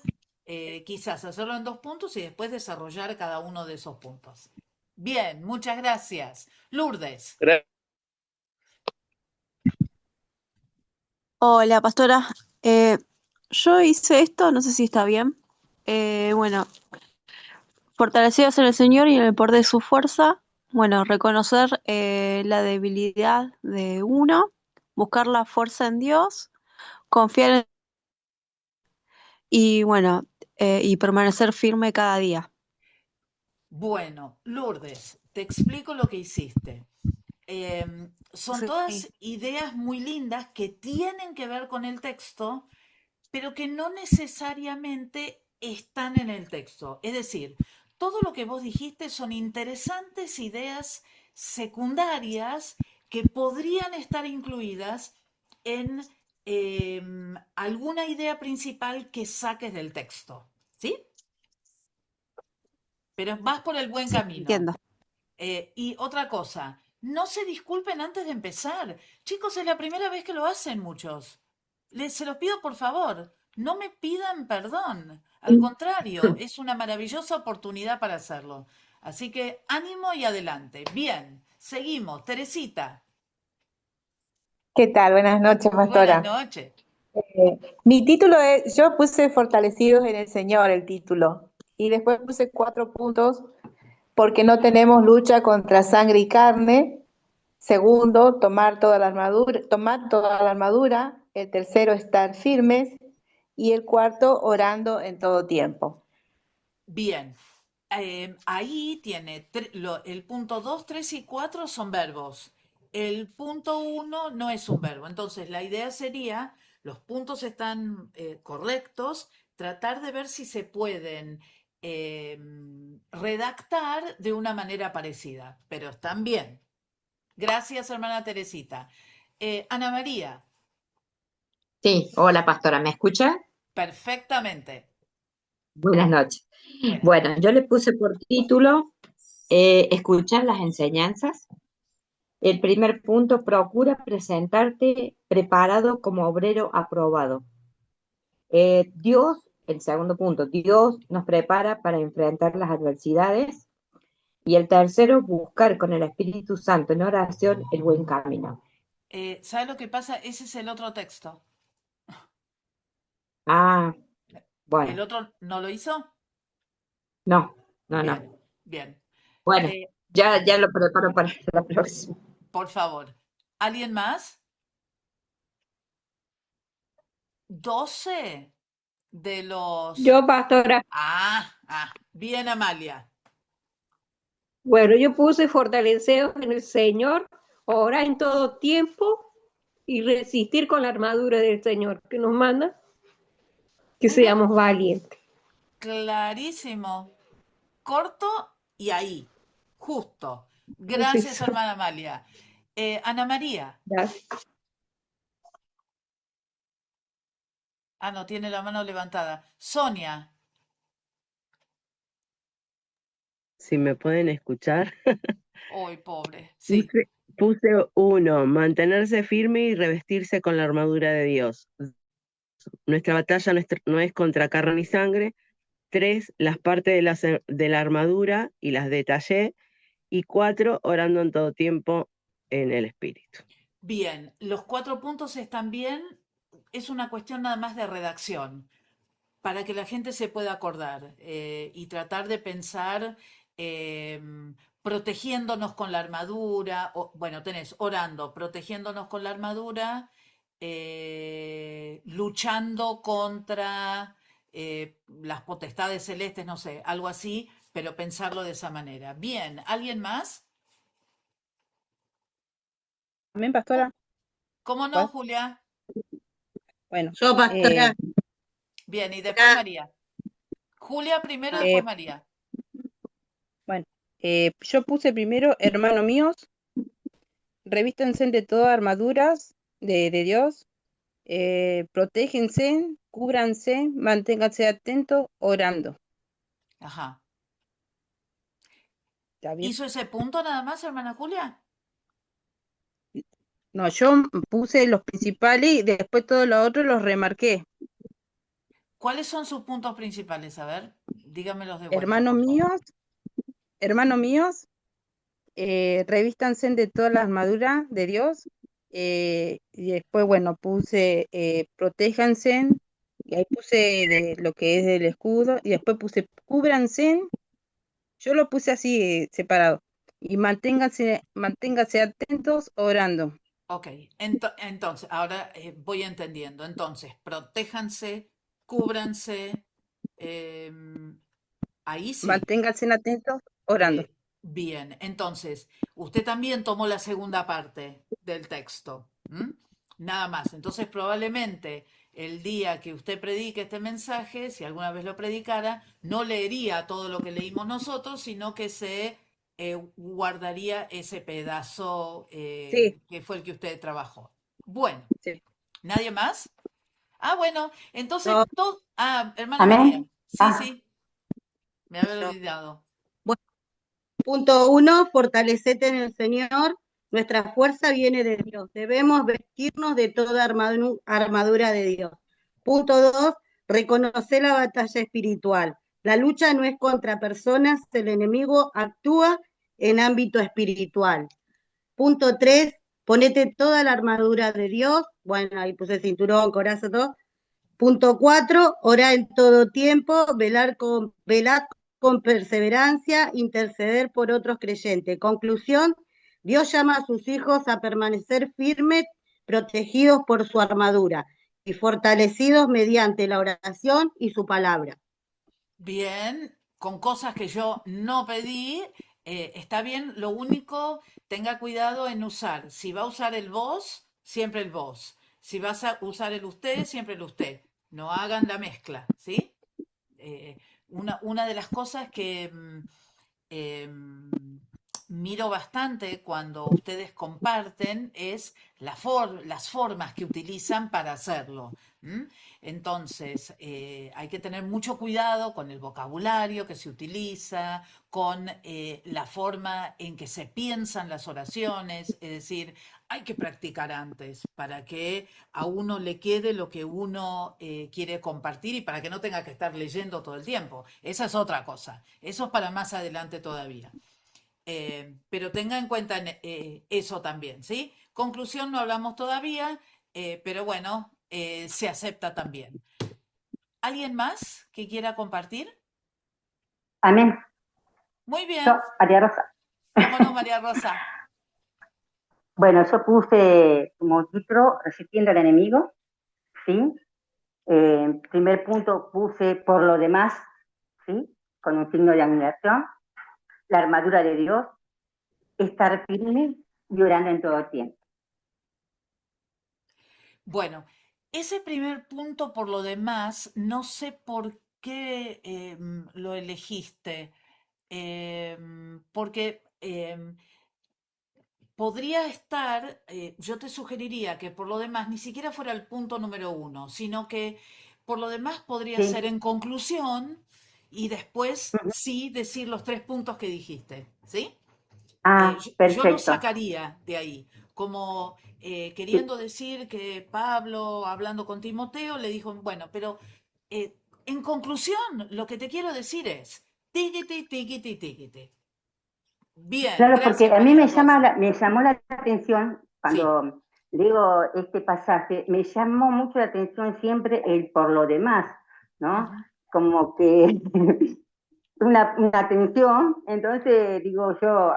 A: quizás hacerlo en 2 puntos y después desarrollar cada uno de esos puntos. Bien, muchas gracias. Lourdes.
T: Hola, pastora. Yo hice esto, no sé si está bien. Bueno, fortalecidos en el Señor y en el poder de su fuerza. Bueno, reconocer la debilidad de uno, buscar la fuerza en Dios, confiar en y bueno, y permanecer firme cada día.
A: Bueno, Lourdes, te explico lo que hiciste. Son todas ideas muy lindas que tienen que ver con el texto, pero que no necesariamente están en el texto. Es decir, todo lo que vos dijiste son interesantes ideas secundarias que podrían estar incluidas en alguna idea principal que saques del texto. ¿Sí? Pero vas por el buen camino.
T: Entiendo.
A: Y otra cosa, no se disculpen antes de empezar. Chicos, es la primera vez que lo hacen muchos. Se los pido por favor, no me pidan perdón. Al contrario, es una maravillosa oportunidad para hacerlo. Así que ánimo y adelante. Bien, seguimos. Teresita.
U: ¿Qué tal? Buenas noches,
A: Buenas
U: pastora.
A: noches.
U: Mi título es, yo puse fortalecidos en el Señor, el título, y después puse 4 puntos porque no tenemos lucha contra sangre y carne. Segundo, tomar toda la armadura. El tercero, estar firmes. Y el cuarto, orando en todo tiempo.
A: Bien. Ahí tiene el punto 2, 3 y 4 son verbos. El punto 1 no es un verbo. Entonces, la idea sería, los puntos están correctos, tratar de ver si se pueden redactar de una manera parecida, pero están bien. Gracias, hermana Teresita. Ana María.
V: Sí, hola pastora, ¿me escucha?
A: Perfectamente.
D: Buenas noches.
A: Buenas
D: Bueno,
A: noches.
D: yo le puse por título escuchar las enseñanzas. El primer punto, procura presentarte preparado como obrero aprobado. Dios, el segundo punto, Dios nos prepara para enfrentar las adversidades. Y el tercero, buscar con el Espíritu Santo en oración el buen camino.
A: ¿Sabe lo que pasa? Ese es el otro texto.
D: Ah,
A: ¿El
D: bueno,
A: otro no lo hizo?
D: no.
A: Bien, bien.
D: Bueno,
A: Eh,
D: ya lo preparo para la próxima.
A: por favor. ¿Alguien más? 12 de los...
V: Yo, pastora.
A: Bien, Amalia.
V: Bueno, yo puse fortaleceos en el Señor, orar en todo tiempo y resistir con la armadura del Señor que nos manda, que seamos valientes.
A: Clarísimo. Corto y ahí. Justo. Gracias,
V: Eso.
A: hermana Amalia. Ana María.
V: Gracias.
A: No, tiene la mano levantada. Sonia.
W: Si me pueden escuchar.
A: Uy, pobre. Sí.
W: Puse 1, mantenerse firme y revestirse con la armadura de Dios. Nuestra batalla no es contra carne ni sangre. 3, las partes de la armadura y las detallé. Y 4, orando en todo tiempo en el Espíritu.
A: Bien, los 4 puntos están bien. Es una cuestión nada más de redacción, para que la gente se pueda acordar y tratar de pensar protegiéndonos con la armadura, tenés orando, protegiéndonos con la armadura, luchando contra las potestades celestes, no sé, algo así, pero pensarlo de esa manera. Bien, ¿alguien más?
X: Amén, pastora.
A: ¿Cómo no, Julia?
X: Bueno.
C: Yo, pastora.
A: Bien, y después María. Julia primero, después María.
X: Bueno, yo puse primero, hermanos míos, revístanse de todas armaduras de Dios, protégense, cúbranse, manténganse atentos, orando.
A: Ajá.
X: ¿Está bien?
A: ¿Hizo ese punto nada más, hermana Julia?
X: No, yo puse los principales y después todos los otros los remarqué.
A: ¿Cuáles son sus puntos principales? A ver, dígamelos de vuelta.
X: Hermanos míos, revístanse de toda la armadura de Dios. Y después, bueno, puse protéjanse, y ahí puse de lo que es el escudo, y después puse cúbranse. Yo lo puse así separado. Y manténganse atentos orando.
A: Ok, entonces, ahora voy entendiendo. Entonces, protéjanse, cúbranse, ahí sí.
X: Manténganse atentos orando.
A: Bien, entonces, usted también tomó la segunda parte del texto. Nada más. Entonces, probablemente el día que usted predique este mensaje, si alguna vez lo predicara, no leería todo lo que leímos nosotros, sino que se guardaría ese pedazo que fue el que usted trabajó. Bueno, ¿nadie más? Bueno, entonces, hermana María. Sí, me había olvidado.
C: Punto 1, fortalecete en el Señor. Nuestra fuerza viene de Dios. Debemos vestirnos de toda armadura de Dios. Punto 2, reconocer la batalla espiritual. La lucha no es contra personas, el enemigo actúa en ámbito espiritual. Punto 3, ponete toda la armadura de Dios. Bueno, ahí puse cinturón, coraza, todo. Punto 4, orar en todo tiempo, velar con perseverancia, interceder por otros creyentes. Conclusión, Dios llama a sus hijos a permanecer firmes, protegidos por su armadura y fortalecidos mediante la oración y su palabra.
A: Bien, con cosas que yo no pedí, está bien, lo único, tenga cuidado en usar. Si va a usar el vos, siempre el vos. Si vas a usar el usted, siempre el usted. No hagan la mezcla, ¿sí? Una de las cosas que miro bastante cuando ustedes comparten es las formas que utilizan para hacerlo. Entonces, hay que tener mucho cuidado con el vocabulario que se utiliza, con la forma en que se piensan las oraciones, es decir, hay que practicar antes para que a uno le quede lo que uno quiere compartir y para que no tenga que estar leyendo todo el tiempo. Esa es otra cosa. Eso es para más adelante todavía. Pero tenga en cuenta eso también, ¿sí? Conclusión, no hablamos todavía, pero bueno, se acepta también. ¿Alguien más que quiera compartir?
B: Amén.
A: Muy bien.
B: Yo, María Rosa.
A: ¿Cómo no, María Rosa?
B: Bueno, yo puse como título Resistiendo al enemigo, ¿sí? Primer punto puse por lo demás, ¿sí? Con un signo de admiración. La armadura de Dios, estar firme y orando en todo tiempo.
A: Bueno, ese primer punto por lo demás, no sé por qué lo elegiste, porque podría estar, yo te sugeriría que por lo demás ni siquiera fuera el punto número 1, sino que por lo demás podría
B: Sí.
A: ser en conclusión y después sí decir los 3 puntos que dijiste, ¿sí?
B: Ah,
A: Yo lo
B: perfecto.
A: sacaría de ahí, como queriendo decir que Pablo, hablando con Timoteo, le dijo, bueno, pero en conclusión, lo que te quiero decir es, tiquiti, tiquiti, tiquiti. Bien,
B: Claro, porque
A: gracias,
B: a mí
A: María Rosa.
B: me llamó la atención cuando leo este pasaje, me llamó mucho la atención siempre el por lo demás, ¿no? Como que una atención, entonces digo yo,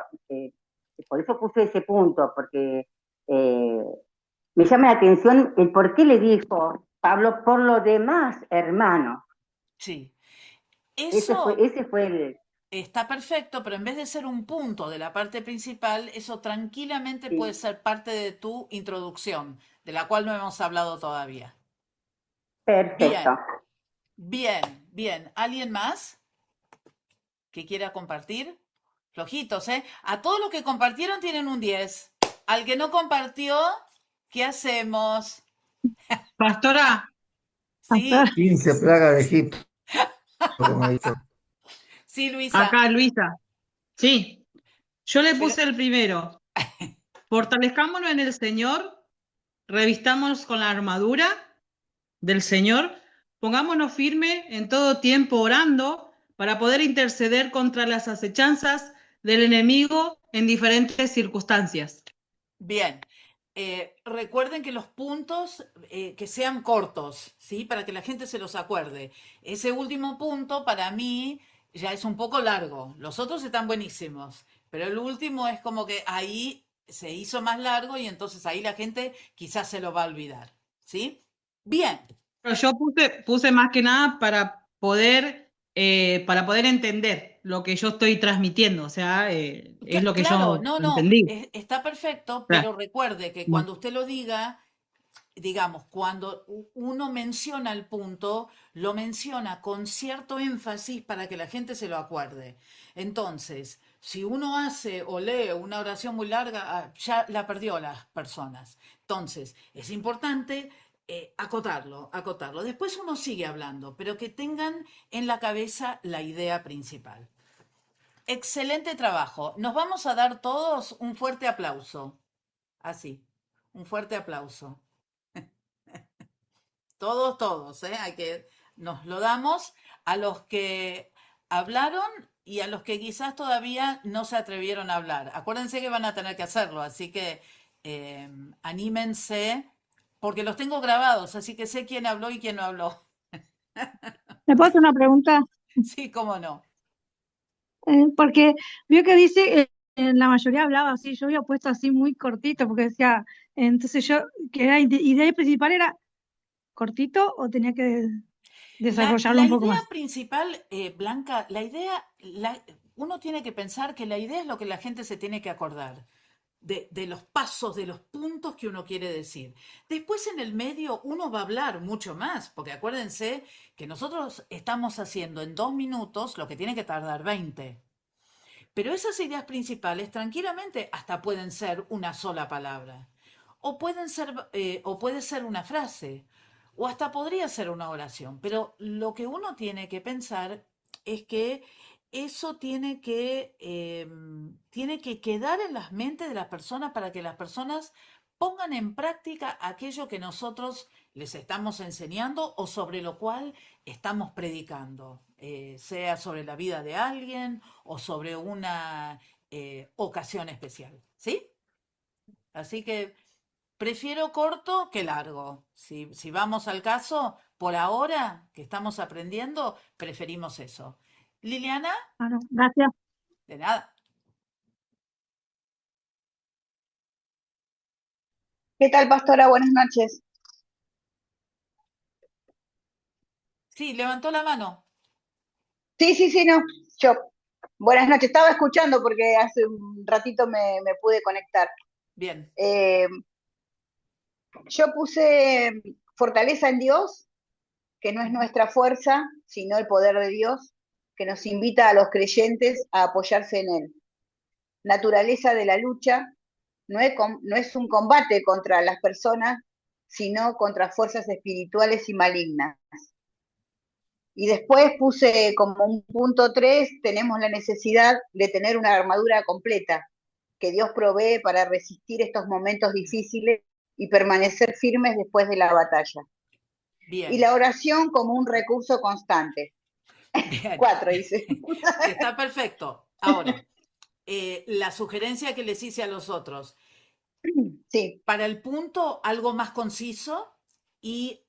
B: por eso puse ese punto, porque me llama la atención el por qué le dijo Pablo, por lo demás, hermano.
A: Sí.
B: Ese fue el...
A: Está perfecto, pero en vez de ser un punto de la parte principal, eso tranquilamente puede ser parte de tu introducción, de la cual no hemos hablado todavía.
B: Perfecto.
A: Bien, bien. ¿Alguien más que quiera compartir? Flojitos, ¿eh? A todos los que compartieron tienen un 10. Al que no compartió, ¿qué hacemos?
F: Pastora.
A: Sí.
F: 15 plagas de Egipto. Como ha dicho.
A: Sí, Luisa.
F: Acá, Luisa. Sí. Yo le puse el primero. Fortalezcámonos en el Señor, revistámonos con la armadura del Señor, pongámonos firmes en todo tiempo orando para poder interceder contra las acechanzas del enemigo en diferentes circunstancias.
A: Bien. Recuerden que los puntos que sean cortos, ¿sí? Para que la gente se los acuerde. Ese último punto para mí ya es un poco largo. Los otros están buenísimos, pero el último es como que ahí se hizo más largo y entonces ahí la gente quizás se lo va a olvidar, ¿sí? Bien.
F: Pero yo puse más que nada para poder entender lo que yo estoy transmitiendo, o sea, es lo que
A: Claro,
F: yo
A: no,
F: entendí.
A: está perfecto,
F: Claro.
A: pero recuerde que cuando usted lo diga, digamos, cuando uno menciona el punto, lo menciona con cierto énfasis para que la gente se lo acuerde. Entonces, si uno hace o lee una oración muy larga, ya la perdió las personas. Entonces, es importante acotarlo. Después uno sigue hablando, pero que tengan en la cabeza la idea principal. Excelente trabajo. Nos vamos a dar todos un fuerte aplauso. Así, un fuerte aplauso. Todos, ¿eh? Nos lo damos a los que hablaron y a los que quizás todavía no se atrevieron a hablar. Acuérdense que van a tener que hacerlo, así que anímense, porque los tengo grabados, así que sé quién habló y quién no habló.
G: ¿Me puedo hacer una pregunta?
A: Sí, cómo no.
G: Porque vio que dice, la mayoría hablaba así, yo había puesto así muy cortito, porque decía, entonces yo, que la idea principal era cortito o tenía que desarrollarlo
A: La
G: un poco
A: idea
G: más.
A: principal, Blanca, uno tiene que pensar que la idea es lo que la gente se tiene que acordar. De los pasos, de los puntos que uno quiere decir. Después en el medio uno va a hablar mucho más, porque acuérdense que nosotros estamos haciendo en 2 minutos lo que tiene que tardar 20. Pero esas ideas principales tranquilamente hasta pueden ser una sola palabra, o puede ser una frase, o hasta podría ser una oración. Pero lo que uno tiene que pensar es que eso tiene que quedar en las mentes de las personas para que las personas pongan en práctica aquello que nosotros les estamos enseñando o sobre lo cual estamos predicando, sea sobre la vida de alguien o sobre una ocasión especial, ¿sí? Así que prefiero corto que largo. Si vamos al caso, por ahora que estamos aprendiendo, preferimos eso. Liliana,
G: Bueno, gracias.
A: de nada.
H: ¿Qué tal, pastora? Buenas noches.
A: Sí, levantó la mano.
H: Sí, no. Yo. Buenas noches. Estaba escuchando porque hace un ratito me pude conectar.
A: Bien.
H: Yo puse fortaleza en Dios, que no es nuestra fuerza, sino el poder de Dios, que nos invita a los creyentes a apoyarse en Él. Naturaleza de la lucha, no es un combate contra las personas, sino contra fuerzas espirituales y malignas. Y después puse como un punto 3, tenemos la necesidad de tener una armadura completa que Dios provee para resistir estos momentos difíciles y permanecer firmes después de la batalla.
A: Bien.
H: Y la oración como un recurso constante.
A: Bien.
H: 4 dice.
A: Está perfecto. Ahora, la sugerencia que les hice a los otros.
H: Sí.
A: Para el punto, algo más conciso y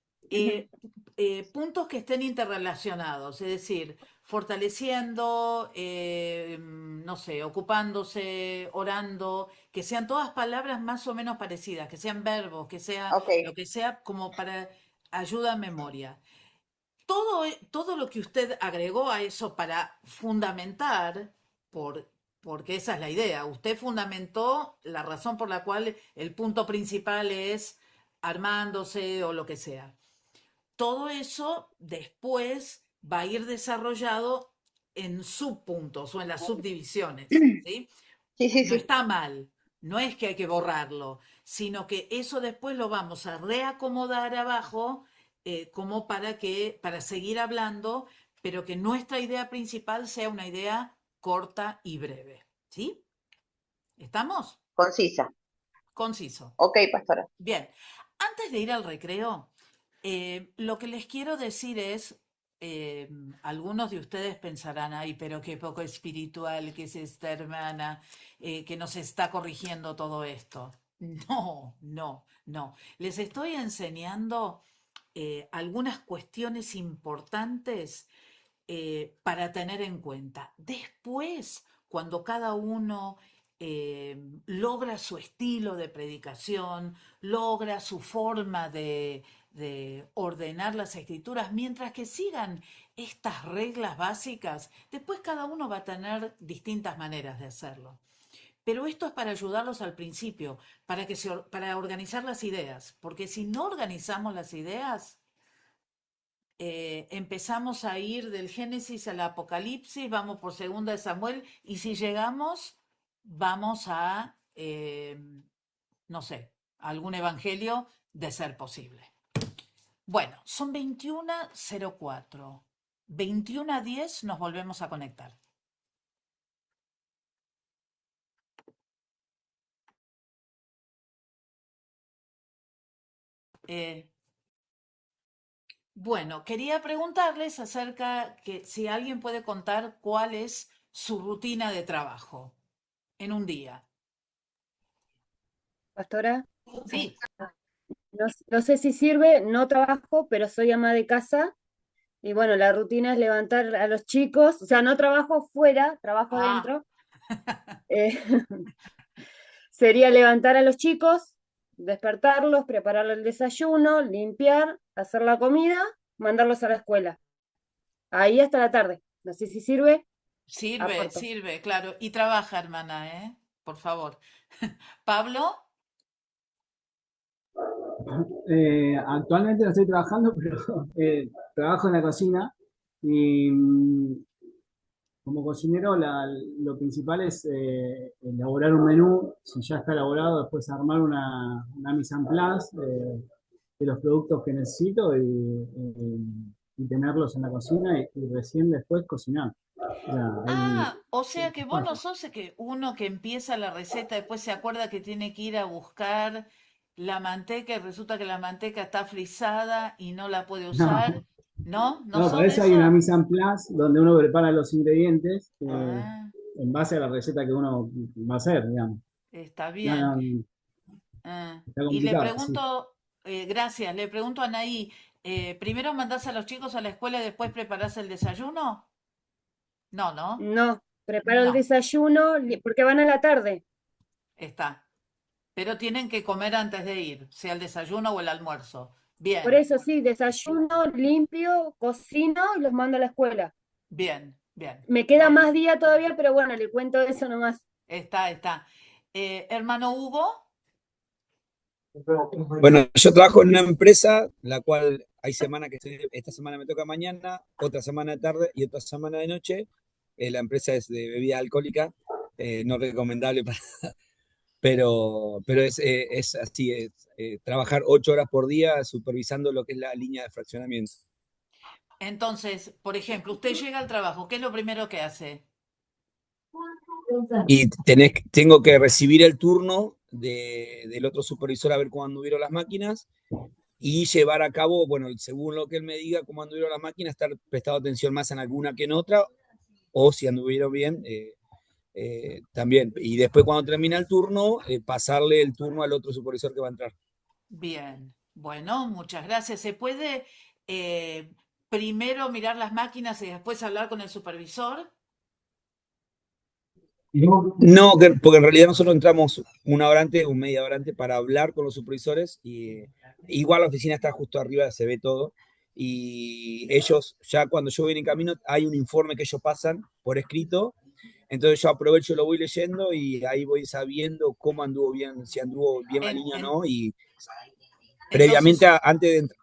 A: puntos que estén interrelacionados, es decir, fortaleciendo, no sé, ocupándose, orando, que sean todas palabras más o menos parecidas, que sean verbos, que sea lo que sea como para ayuda a memoria. Todo lo que usted agregó a eso para fundamentar, porque esa es la idea, usted fundamentó la razón por la cual el punto principal es armándose o lo que sea. Todo eso después va a ir desarrollado en subpuntos o en las subdivisiones, ¿sí?
H: Sí.
A: No está mal, no es que hay que borrarlo, sino que eso después lo vamos a reacomodar abajo como para seguir hablando, pero que nuestra idea principal sea una idea corta y breve, ¿sí? ¿Estamos?
H: Concisa.
A: Conciso.
H: Ok, pastora.
A: Bien, antes de ir al recreo, lo que les quiero decir es, algunos de ustedes pensarán, ay, pero qué poco espiritual que es esta hermana que nos está corrigiendo todo esto. No. Les estoy enseñando algunas cuestiones importantes para tener en cuenta. Después, cuando cada uno logra su estilo de predicación, logra su forma de ordenar las escrituras, mientras que sigan estas reglas básicas, después cada uno va a tener distintas maneras de hacerlo. Pero esto es para ayudarlos al principio, para organizar las ideas, porque si no organizamos las ideas, empezamos a ir del Génesis al Apocalipsis, vamos por segunda de Samuel, y si llegamos, vamos a, no sé, algún evangelio de ser posible. Bueno, son 21:04. 21:10 nos volvemos a conectar. Bueno, quería preguntarles acerca que si alguien puede contar cuál es su rutina de trabajo en un día.
J: Pastora,
A: Sí.
J: no sé si sirve, no trabajo, pero soy ama de casa. Y bueno, la rutina es levantar a los chicos, o sea, no trabajo fuera, trabajo dentro. Sería levantar a los chicos, despertarlos, prepararles el desayuno, limpiar, hacer la comida, mandarlos a la escuela. Ahí hasta la tarde. No sé si sirve. Aporto.
A: Sirve, claro. Y trabaja, hermana, ¿eh? Por favor. Pablo.
O: Actualmente no estoy trabajando, pero trabajo en la cocina y como cocinero, lo principal es elaborar un menú. Si ya está elaborado, después armar una mise en place de los productos que necesito y tenerlos en la cocina y recién después cocinar. O sea,
A: O sea que vos no sos que uno que empieza la receta, después se acuerda que tiene que ir a buscar la manteca y resulta que la manteca está frisada y no la puede usar. ¿No? ¿No
O: No,
A: sos
O: para
A: de
O: eso hay una
A: eso?
O: mise en place donde uno prepara los ingredientes
A: Ah,
O: en base a la receta que uno va a hacer, digamos.
A: está
O: No,
A: bien.
O: no, está
A: Y le
O: complicado, sí.
A: pregunto, gracias, le pregunto a Anaí, ¿primero mandás a los chicos a la escuela y después preparás el desayuno? No, ¿no?
J: No, preparo el
A: No,
J: desayuno porque van a la tarde.
A: está. Pero tienen que comer antes de ir, sea el desayuno o el almuerzo.
J: Por
A: Bien,
J: eso sí, desayuno, limpio, cocino y los mando a la escuela.
A: bien, bien.
J: Me queda
A: Bueno,
J: más día todavía, pero bueno, le cuento eso nomás.
A: está. Hermano Hugo,
I: Bueno, yo trabajo en una empresa, la cual hay semanas que esta semana me toca mañana, otra semana de tarde y otra semana de noche. La empresa es de bebida alcohólica, no recomendable pero es así, trabajar 8 horas por día supervisando lo que es la línea de fraccionamiento.
A: entonces, por ejemplo, usted llega al trabajo, ¿qué es lo primero que hace?
I: Y tengo que recibir el turno del otro supervisor a ver cómo anduvieron las máquinas y llevar a cabo, bueno, según lo que él me diga cómo anduvieron las máquinas, estar prestado atención más en alguna que en otra, o si anduvieron bien, también. Y después cuando termina el turno, pasarle el turno al otro supervisor que va a entrar.
A: Bien, bueno, muchas gracias. ¿Se puede primero mirar las máquinas y después hablar con el supervisor?
I: No, porque en realidad nosotros entramos 1 hora antes o media hora antes para hablar con los supervisores y igual la oficina está justo arriba, se ve todo. Y ellos, ya cuando yo voy en camino, hay un informe que ellos pasan por escrito. Entonces yo aprovecho, lo voy leyendo y ahí voy sabiendo cómo anduvo bien, si anduvo bien la línea o no. Y previamente,
A: Entonces,
I: antes de entrar.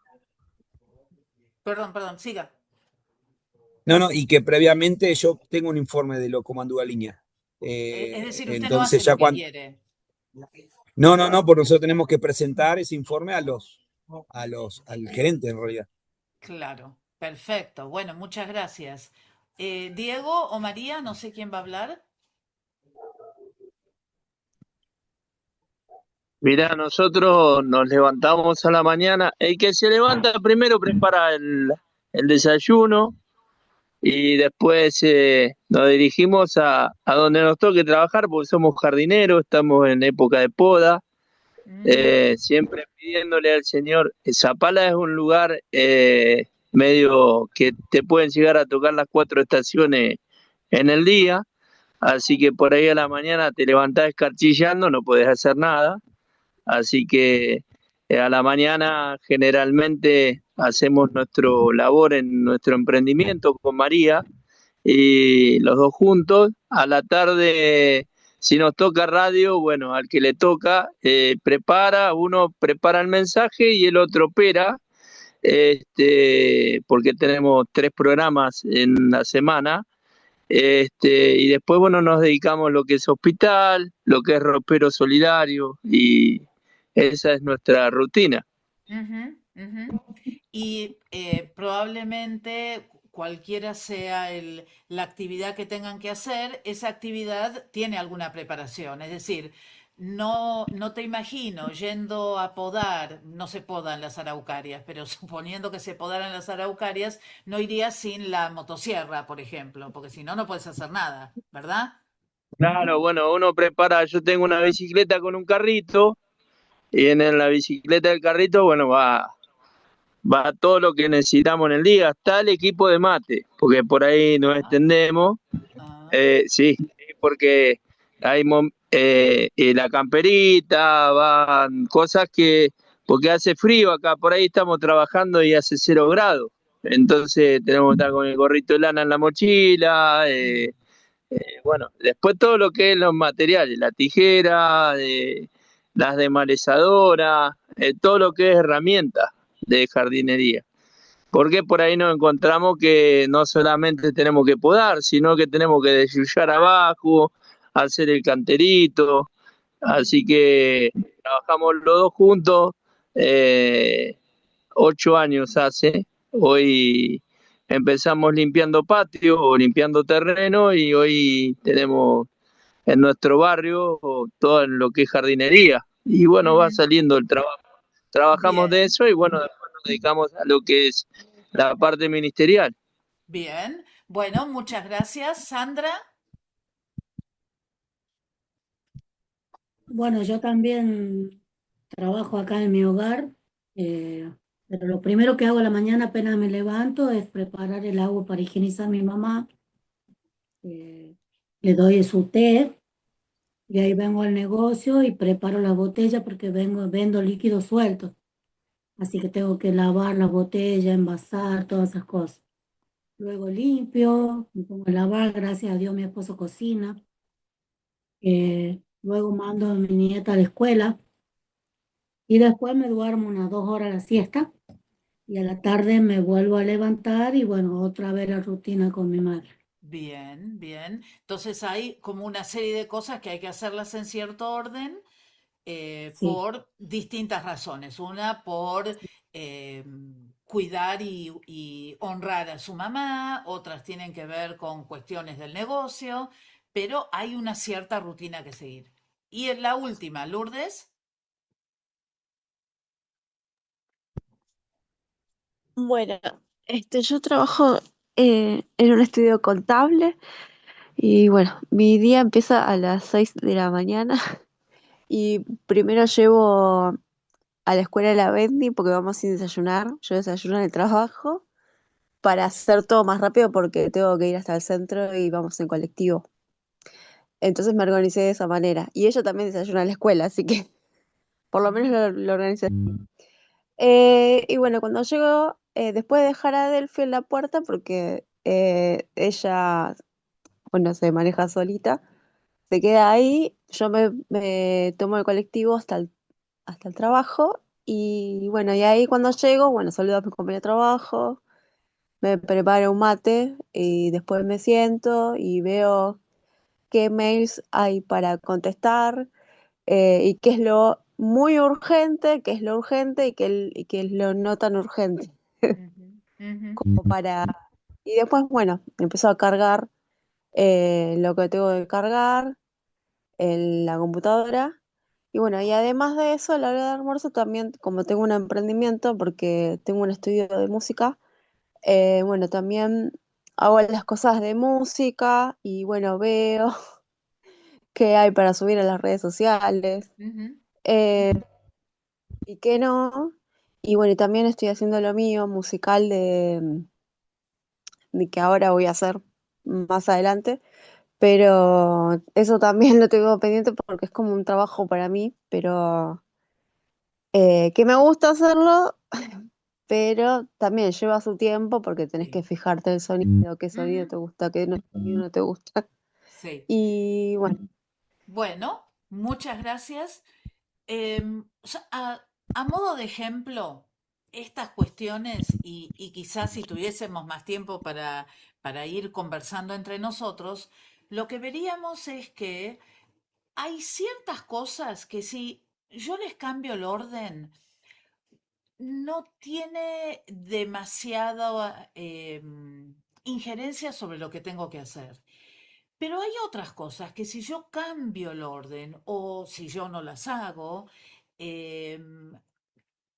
A: perdón, siga.
I: No, y que previamente yo tengo un informe de cómo anduvo la línea.
A: Es decir, usted no
I: Entonces
A: hace
I: ya
A: lo que
I: cuando.
A: quiere.
I: No, porque nosotros tenemos que presentar ese informe al gerente en realidad.
A: Claro, perfecto. Bueno, muchas gracias. Diego o María, no sé quién va a hablar.
E: Mirá, nosotros nos levantamos a la mañana. El que se levanta primero prepara el desayuno y después nos dirigimos a donde nos toque trabajar porque somos jardineros, estamos en época de poda. Siempre pidiéndole al Señor. Zapala es un lugar medio que te pueden llegar a tocar las 4 estaciones en el día, así que por ahí a la mañana te levantás escarchillando, no podés hacer nada, así que a la mañana generalmente hacemos nuestro labor en nuestro emprendimiento con María y los dos juntos. A la tarde, si nos toca radio, bueno, al que le toca, uno prepara el mensaje y el otro opera, porque tenemos 3 programas en la semana. Y después, bueno, nos dedicamos a lo que es hospital, lo que es ropero solidario, y esa es nuestra rutina.
A: Ujú, ujú. Y probablemente cualquiera sea la actividad que tengan que hacer, esa actividad tiene alguna preparación. Es decir, no te imagino yendo a podar, no se podan las araucarias, pero suponiendo que se podaran las araucarias, no irías sin la motosierra, por ejemplo, porque si no, no puedes hacer nada, ¿verdad?
E: Claro, bueno, uno prepara, yo tengo una bicicleta con un carrito, y en la bicicleta del carrito, bueno, va todo lo que necesitamos en el día, hasta el equipo de mate, porque por ahí nos extendemos. Sí, porque hay la camperita, van cosas porque hace frío acá, por ahí estamos trabajando y hace 0 grados. Entonces tenemos que estar con el gorrito de lana en la mochila. Bueno, después todo lo que es los materiales, la tijera, las desmalezadoras, todo lo que es herramientas de jardinería. Porque por ahí nos encontramos que no solamente tenemos que podar, sino que tenemos que desyullar abajo, hacer el canterito. Así que trabajamos los dos juntos, 8 años hace. Hoy empezamos limpiando patio o limpiando terreno y hoy tenemos en nuestro barrio todo en lo que es jardinería. Y bueno, va saliendo el trabajo. Trabajamos de
A: Bien,
E: eso y bueno, después nos dedicamos a lo que es la parte ministerial.
A: bien. Bueno, muchas gracias. Sandra.
Q: Bueno, yo también trabajo acá en mi hogar, pero lo primero que hago a la mañana apenas me levanto es preparar el agua para higienizar a mi mamá. Le doy su té y ahí vengo al negocio y preparo la botella porque vendo líquidos sueltos. Así que tengo que lavar la botella, envasar, todas esas cosas. Luego limpio, me pongo a lavar, gracias a Dios mi esposo cocina. Luego mando a mi nieta a la escuela y después me duermo unas 2 horas la siesta y a la tarde me vuelvo a levantar y bueno, otra vez la rutina con mi madre.
A: Bien, bien. Entonces hay como una serie de cosas que hay que hacerlas en cierto orden
Q: Sí,
A: por distintas razones. Una por cuidar y honrar a su mamá, otras tienen que ver con cuestiones del negocio, pero hay una cierta rutina que seguir. Y en la última, Lourdes.
T: Bueno, yo trabajo en un estudio contable y bueno, mi día empieza a las 6 de la mañana y primero llevo a la escuela de la Bendy porque vamos sin desayunar. Yo desayuno en el trabajo para hacer todo más rápido porque tengo que ir hasta el centro y vamos en colectivo. Entonces me organicé de esa manera. Y ella también desayuna en la escuela, así que por lo menos lo organicé. Y bueno, cuando llego, después de dejar a Delphi en la puerta, porque ella, bueno, se maneja solita, se queda ahí, yo me tomo el colectivo hasta el trabajo. Y bueno, y ahí cuando llego, bueno, saludo a mi compañero de trabajo, me preparo un mate y después me siento y veo qué mails hay para contestar y qué es lo muy urgente, qué es lo urgente y qué es lo no tan urgente. Como para... Y después, bueno, empezó a cargar lo que tengo que cargar en la computadora. Y bueno, y además de eso, a la hora de almuerzo también, como tengo un emprendimiento, porque tengo un estudio de música, bueno, también hago las cosas de música y bueno, veo qué hay para subir a las redes sociales eh, y qué no. Y bueno, y también estoy haciendo lo mío, musical de que ahora voy a hacer más adelante, pero eso también lo tengo pendiente porque es como un trabajo para mí, pero que me gusta hacerlo, pero también lleva su tiempo porque tenés que fijarte el sonido, qué sonido te gusta, qué sonido no te gusta.
A: Sí.
T: Y bueno,
A: Bueno, muchas gracias. O sea, a modo de ejemplo, estas cuestiones, y quizás si tuviésemos más tiempo para ir conversando entre nosotros, lo que veríamos es que hay ciertas cosas que si yo les cambio el orden, no tiene demasiada injerencia sobre lo que tengo que hacer. Pero hay otras cosas que si yo cambio el orden o si yo no las hago, em,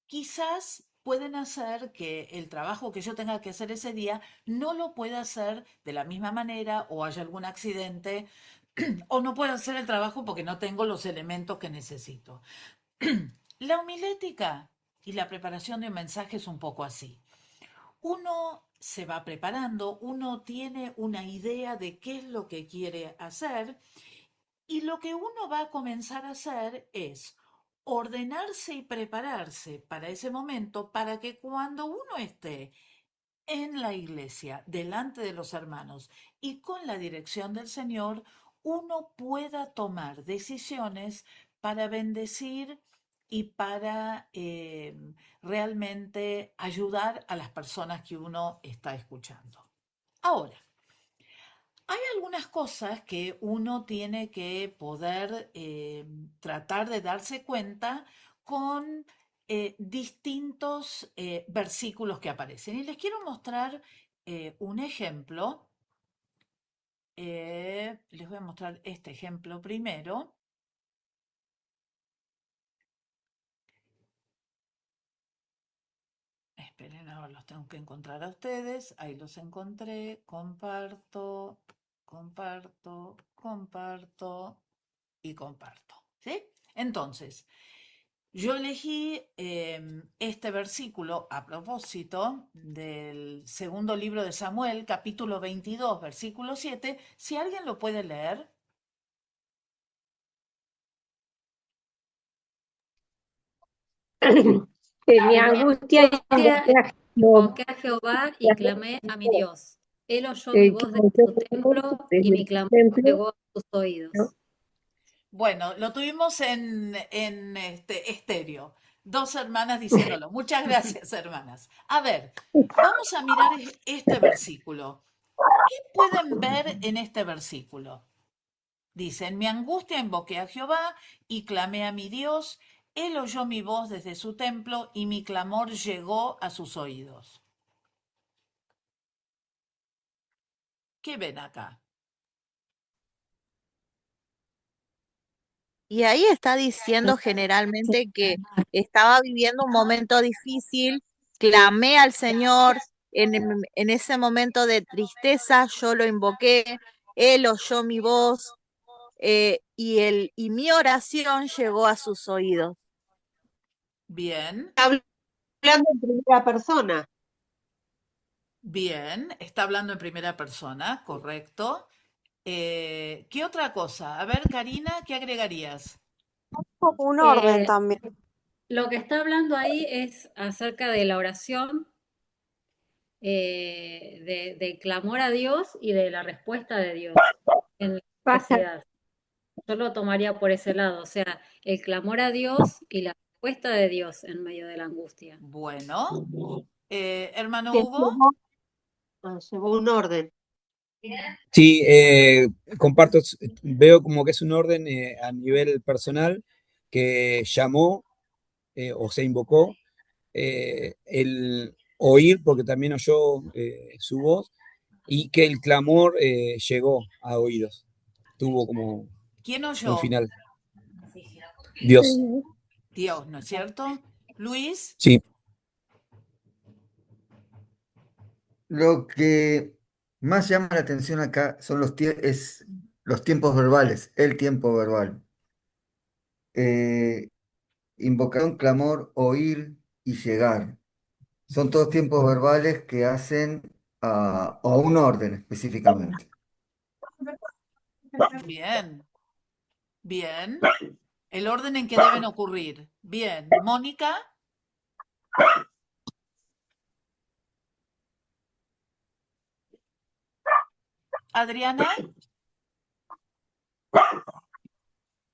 A: quizás pueden hacer que el trabajo que yo tenga que hacer ese día no lo pueda hacer de la misma manera o haya algún accidente o no pueda hacer el trabajo porque no tengo los elementos que necesito. La homilética y la preparación de un mensaje es un poco así. Uno se va preparando, uno tiene una idea de qué es lo que quiere hacer y lo que uno va a comenzar a hacer es ordenarse y prepararse para ese momento para que cuando uno esté en la iglesia, delante de los hermanos y con la dirección del Señor, uno pueda tomar decisiones para bendecir y para realmente ayudar a las personas que uno está escuchando. Ahora, hay algunas cosas que uno tiene que poder tratar de darse cuenta con distintos versículos que aparecen. Y les quiero mostrar un ejemplo. Les voy a mostrar este ejemplo primero. Esperen, ahora los tengo que encontrar a ustedes. Ahí los encontré. Comparto, comparto, comparto y comparto. ¿Sí? Entonces, yo elegí este versículo a propósito del segundo libro de Samuel, capítulo 22, versículo 7. Si alguien lo puede leer.
V: En mi angustia
L: Invoqué a Jehová y clamé a mi Dios. Él oyó mi voz desde su templo y mi clamor llegó a sus oídos.
A: Bueno, lo tuvimos en estéreo. Dos hermanas diciéndolo. Muchas gracias, hermanas. A ver, vamos a mirar este versículo. ¿Qué pueden ver en este versículo? Dice, en mi angustia invoqué a Jehová y clamé a mi Dios. Él oyó mi voz desde su templo y mi clamor llegó a sus oídos. ¿Qué ven acá?
K: Y ahí está diciendo generalmente que estaba viviendo un momento difícil, clamé al Señor, en ese momento de tristeza yo lo invoqué, Él oyó mi voz y mi oración llegó a sus oídos.
A: Bien.
C: Está hablando en primera persona.
A: Bien, está hablando en primera persona, correcto. ¿Qué otra cosa? A ver, Karina, ¿qué agregarías?
T: Un orden
L: Eh,
T: también.
L: Lo que está hablando ahí es acerca de la oración, del clamor a Dios y de la respuesta de Dios en la necesidad. Yo lo tomaría por ese lado, o sea, el clamor a Dios y la respuesta de Dios en medio de la angustia.
A: Bueno, hermano
C: Que
A: Hugo.
C: llevó un orden.
I: Sí, comparto, veo como que es un orden a nivel personal que llamó o se invocó el oír, porque también oyó su voz, y que el clamor llegó a oídos. Tuvo como
A: ¿Quién
I: un
A: oyó?
I: final. Dios.
A: Dios, ¿no es cierto? Luis.
I: Sí.
M: Lo que más llama la atención acá son los tiempos verbales, el tiempo verbal. Invocación, clamor, oír y llegar. Son todos tiempos verbales que hacen a un orden específicamente.
A: Bien, bien. El orden en que deben ocurrir. Bien. Mónica. Adriana.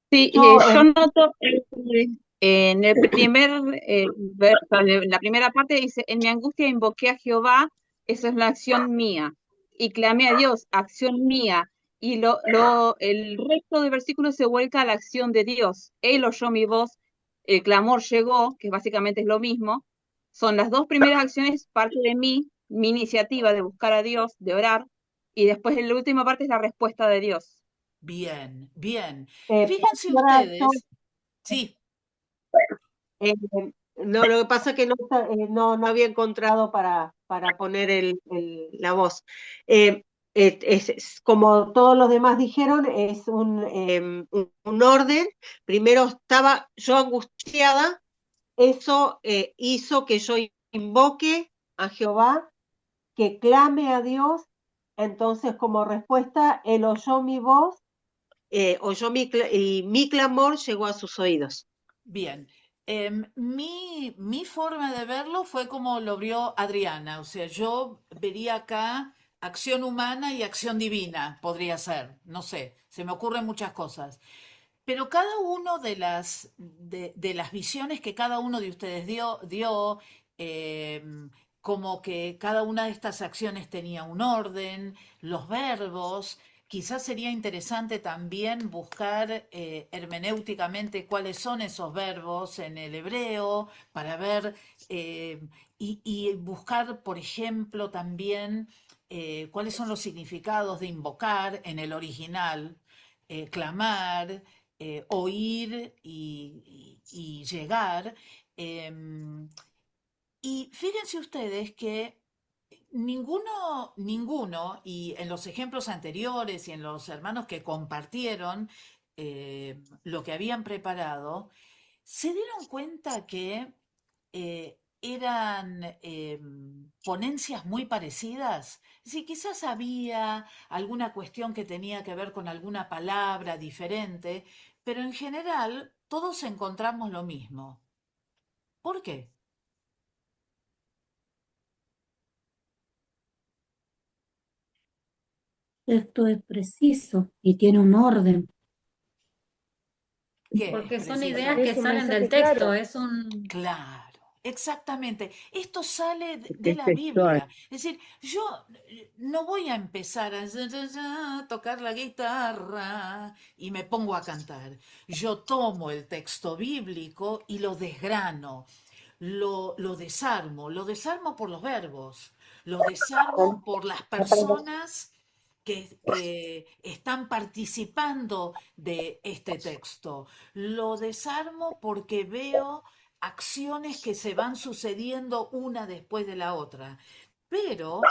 X: Sí, yo noto en el primer verso, en la primera parte dice, en mi angustia invoqué a Jehová, esa es la acción mía, y clamé a Dios, acción mía, y el resto del versículo se vuelca a la acción de Dios. Él oyó mi voz, el clamor llegó, que básicamente es lo mismo. Son las dos primeras acciones, parte de mí, mi iniciativa de buscar a Dios, de orar, y después en la última parte es la respuesta de Dios.
A: Bien, bien. Fíjense ustedes. Sí.
C: No, lo que pasa es que no había encontrado para poner la voz. Es como todos los demás dijeron, es un orden. Primero estaba yo angustiada, eso hizo que yo invoque a Jehová, que clame a Dios. Entonces, como respuesta, él oyó mi voz, y mi clamor llegó a sus oídos.
A: Bien. Mi forma de verlo fue como lo vio Adriana. O sea, yo vería acá acción humana y acción divina, podría ser. No sé, se me ocurren muchas cosas. Pero cada uno de las visiones que cada uno de ustedes dio, como que cada una de estas acciones tenía un orden, los verbos. Quizás sería interesante también buscar hermenéuticamente cuáles son esos verbos en el hebreo para ver y buscar, por ejemplo, también cuáles son los significados de invocar en el original, clamar, oír y llegar. Y fíjense ustedes que ninguno, y en los ejemplos anteriores y en los hermanos que compartieron lo que habían preparado, se dieron cuenta que eran ponencias muy parecidas. Sí, quizás había alguna cuestión que tenía que ver con alguna palabra diferente, pero en general todos encontramos lo mismo. ¿Por qué?
Q: Esto es preciso y tiene un orden.
A: ¿Qué es
L: Porque son
A: preciso?
L: ideas que
J: Es un
L: salen del
J: mensaje
L: texto,
J: claro.
L: es un...
A: Claro, exactamente. Esto sale de
W: Es
A: la
W: textual.
A: Biblia. Es decir, yo no voy a empezar a tocar la guitarra y me pongo a cantar. Yo tomo el texto bíblico y lo desgrano, lo desarmo por los verbos, lo desarmo por las personas que están participando de este texto. Lo desarmo porque veo acciones que se van sucediendo una después de la otra, pero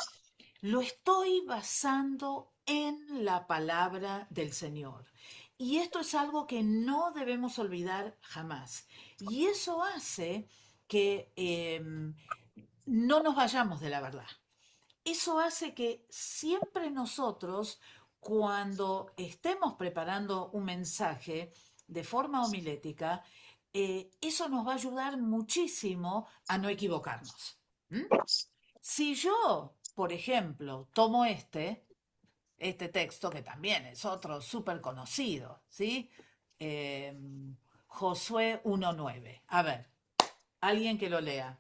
A: lo estoy basando en la palabra del Señor. Y esto es algo que no debemos olvidar jamás. Y eso hace que no nos vayamos de la verdad. Eso hace que siempre nosotros, cuando estemos preparando un mensaje de forma homilética, eso nos va a ayudar muchísimo a no equivocarnos. ¿Mm? Si yo, por ejemplo, tomo este texto, que también es otro súper conocido, ¿sí? Josué 1:9. A ver, alguien que lo lea.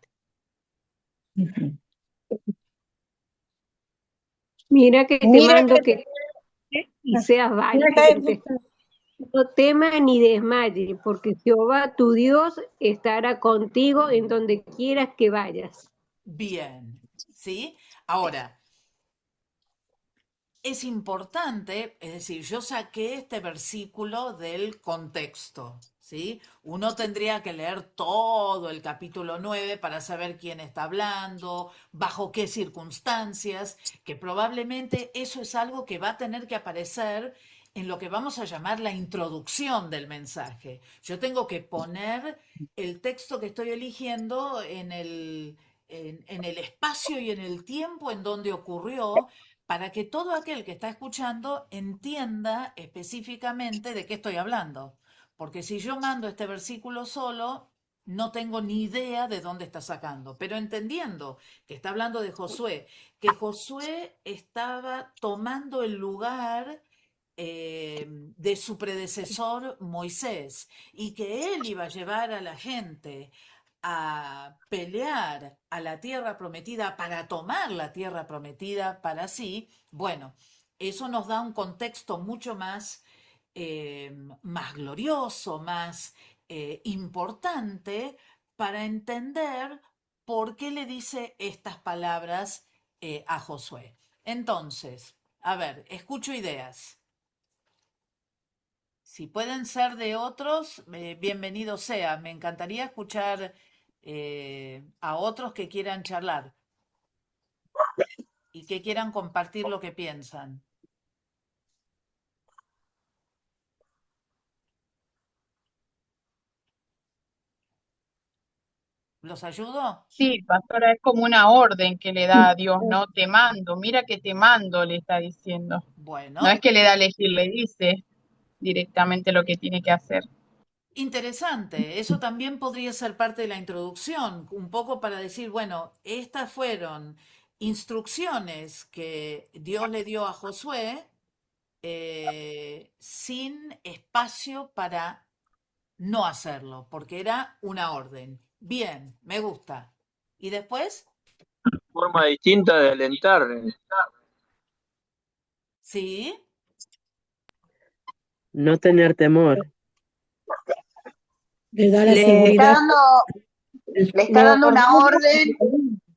V: Mira que te mando que y seas valiente. No temas ni desmayes, porque Jehová tu Dios estará contigo en donde quieras que vayas.
A: Bien, ¿sí? Ahora, es importante, es decir, yo saqué este versículo del contexto, ¿sí? Uno tendría que leer todo el capítulo 9 para saber quién está hablando, bajo qué circunstancias, que probablemente eso es algo que va a tener que aparecer en lo que vamos a llamar la introducción del mensaje. Yo tengo que poner el texto que estoy eligiendo en el espacio y en el tiempo en donde ocurrió, para que todo aquel que está escuchando entienda específicamente de qué estoy hablando. Porque si yo mando este versículo solo, no tengo ni idea de dónde está sacando. Pero entendiendo que está hablando de Josué, que Josué estaba tomando el lugar de su predecesor Moisés y que él iba a llevar a la gente a pelear a la tierra prometida para tomar la tierra prometida para sí, bueno, eso nos da un contexto mucho más glorioso, más importante para entender por qué le dice estas palabras a Josué. Entonces, a ver, escucho ideas. Si pueden ser de otros, bienvenido sea. Me encantaría escuchar a otros que quieran charlar y que quieran compartir lo que piensan. ¿Los ayudo?
N: Sí, pastora, es como una orden que le da a Dios, ¿no? Te mando, mira que te mando, le está diciendo. No es
A: Bueno,
N: que le da a elegir, le dice directamente lo que tiene que hacer.
A: interesante. Eso también podría ser parte de la introducción, un poco para decir, bueno, estas fueron instrucciones que Dios le dio a Josué sin espacio para no hacerlo, porque era una orden. Bien, me gusta. ¿Y después?
E: Forma distinta de alentar.
A: Sí,
W: No tener temor.
Q: Le da la
H: Le está
Q: seguridad.
H: dando, le está dando una orden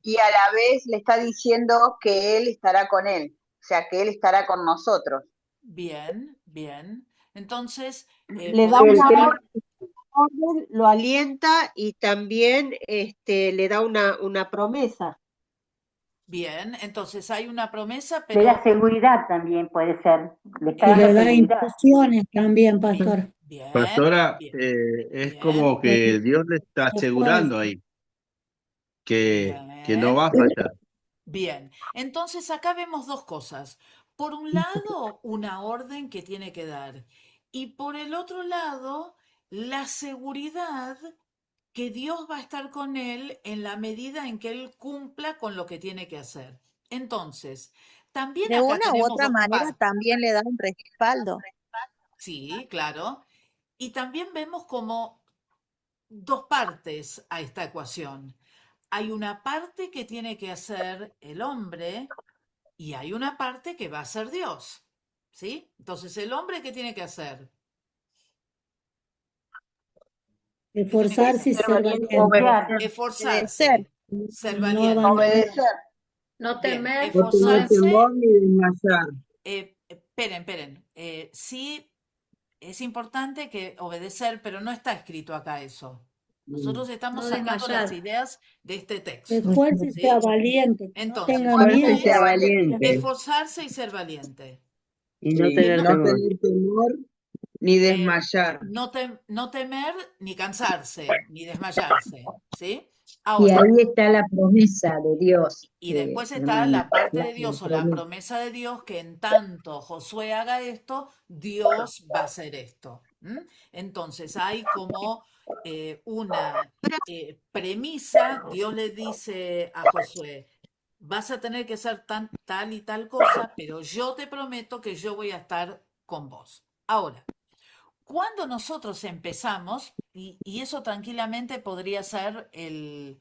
H: y a la vez le está diciendo que Él estará con él, o sea, que Él estará con nosotros.
A: bien, bien. Entonces,
C: Le da
A: podemos
C: una
A: hablar.
C: orden, lo alienta y también le da una promesa.
A: Bien, entonces hay una promesa,
B: Le da
A: pero
B: seguridad también, puede ser. Le está
Q: Y
B: dando
Q: le da
B: seguridad.
Q: instrucciones también, pastor.
A: bien,
P: Pastora,
A: bien,
P: es
A: bien,
P: como que Dios le está asegurando
Q: Refuerzo.
P: ahí que no
A: bien,
P: va a fallar.
A: bien. Entonces acá vemos dos cosas. Por un lado, una orden que tiene que dar. Y por el otro lado, la seguridad que Dios va a estar con él en la medida en que él cumpla con lo que tiene que hacer. Entonces, también
K: De
A: acá
K: una u
A: tenemos
K: otra
A: dos
K: manera
A: partes.
K: también le da un respaldo.
A: Sí, claro. Y también vemos como dos partes a esta ecuación. Hay una parte que tiene que hacer el hombre y hay una parte que va a ser Dios. ¿Sí? Entonces, ¿el hombre qué tiene que hacer? ¿Qué tiene que
Q: Esforzarse y
A: hacer?
Q: ser valiente.
B: Obedecer.
A: Esforzarse, ser
Q: No
A: valiente.
Q: abandonar.
H: Obedecer.
L: No
A: Bien,
L: temer,
W: No tener
A: esforzarse.
W: temor ni desmayar.
A: Esperen. Sí, es importante que obedecer, pero no está escrito acá eso. Nosotros estamos
L: no
A: sacando las
L: desmayar.
A: ideas de este texto.
Q: Esfuerce y sea
A: ¿Sí?
Q: valiente. Que no
A: Entonces,
Q: tenga
W: Fuerte y
Q: miedo.
W: sea valiente.
A: esforzarse y ser valiente.
W: Y no
A: Y
W: tener
A: no,
W: temor.
R: temor ni
A: eh,
R: desmayar.
A: no temer ni cansarse, ni desmayarse. ¿Sí?
S: Y
A: Ahora,
S: ahí está la promesa de Dios,
A: y después está
S: hermana,
A: la parte
S: la
A: de Dios o la
S: promesa.
A: promesa de Dios que en tanto Josué haga esto, Dios va a hacer esto. ¿Mm? Entonces hay como una premisa, Dios le dice a Josué, vas a tener que hacer tal y tal cosa, pero yo te prometo que yo voy a estar con vos. Ahora, cuando nosotros empezamos, y eso tranquilamente podría ser el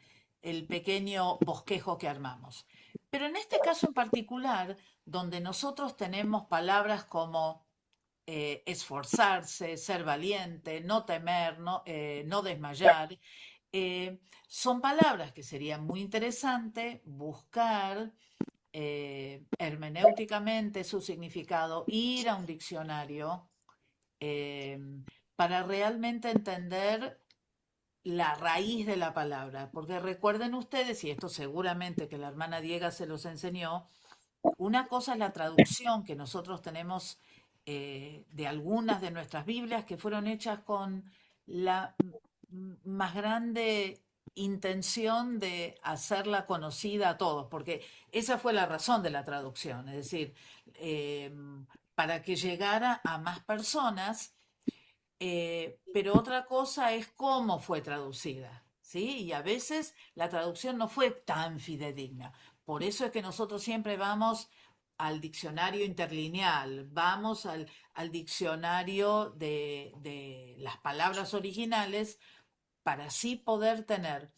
A: pequeño bosquejo que armamos, pero en este caso en particular, donde nosotros tenemos palabras como esforzarse, ser valiente, no temer, no desmayar, son palabras que sería muy interesante buscar hermenéuticamente su significado, ir a un diccionario eh, para realmente entender la raíz de la palabra. Porque recuerden ustedes, y esto seguramente que la hermana Diega se los enseñó, una cosa es la traducción que nosotros tenemos de algunas de nuestras Biblias que fueron hechas con la más grande intención de hacerla conocida a todos, porque esa fue la razón de la traducción, es decir, para que llegara a más personas, pero otra cosa es cómo fue traducida, ¿sí? Y a veces la traducción no fue tan fidedigna. Por eso es que nosotros siempre vamos al diccionario interlineal, vamos al diccionario de las palabras originales para así poder tener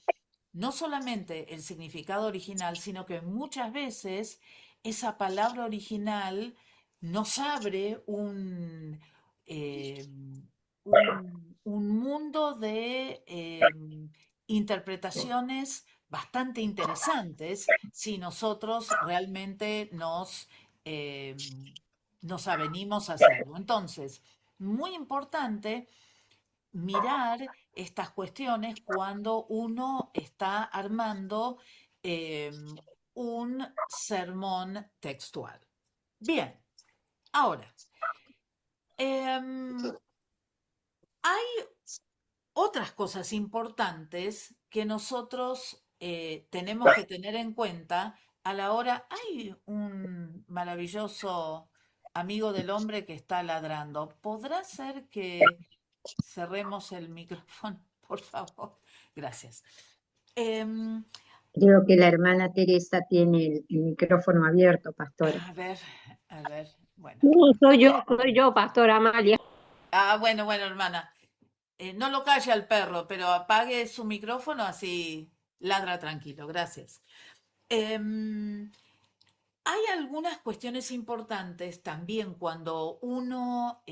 A: no solamente el significado original, sino que muchas veces esa palabra original nos abre un mundo de interpretaciones bastante interesantes si nosotros realmente nos avenimos a hacerlo. Entonces, muy importante mirar estas cuestiones cuando uno está armando un sermón textual. Bien, ahora, hay otras cosas importantes que nosotros tenemos que tener en cuenta a la hora. Hay un maravilloso amigo del hombre que está ladrando. ¿Podrá ser que cerremos el micrófono, por favor? Gracias.
S: Creo que la hermana Teresa tiene el micrófono abierto, pastora.
A: A ver, Bueno.
V: No, soy yo, Pastora Amalia.
A: Ah, bueno, hermana. No lo calle al perro, pero apague su micrófono, así ladra tranquilo. Gracias. Hay algunas cuestiones importantes también cuando uno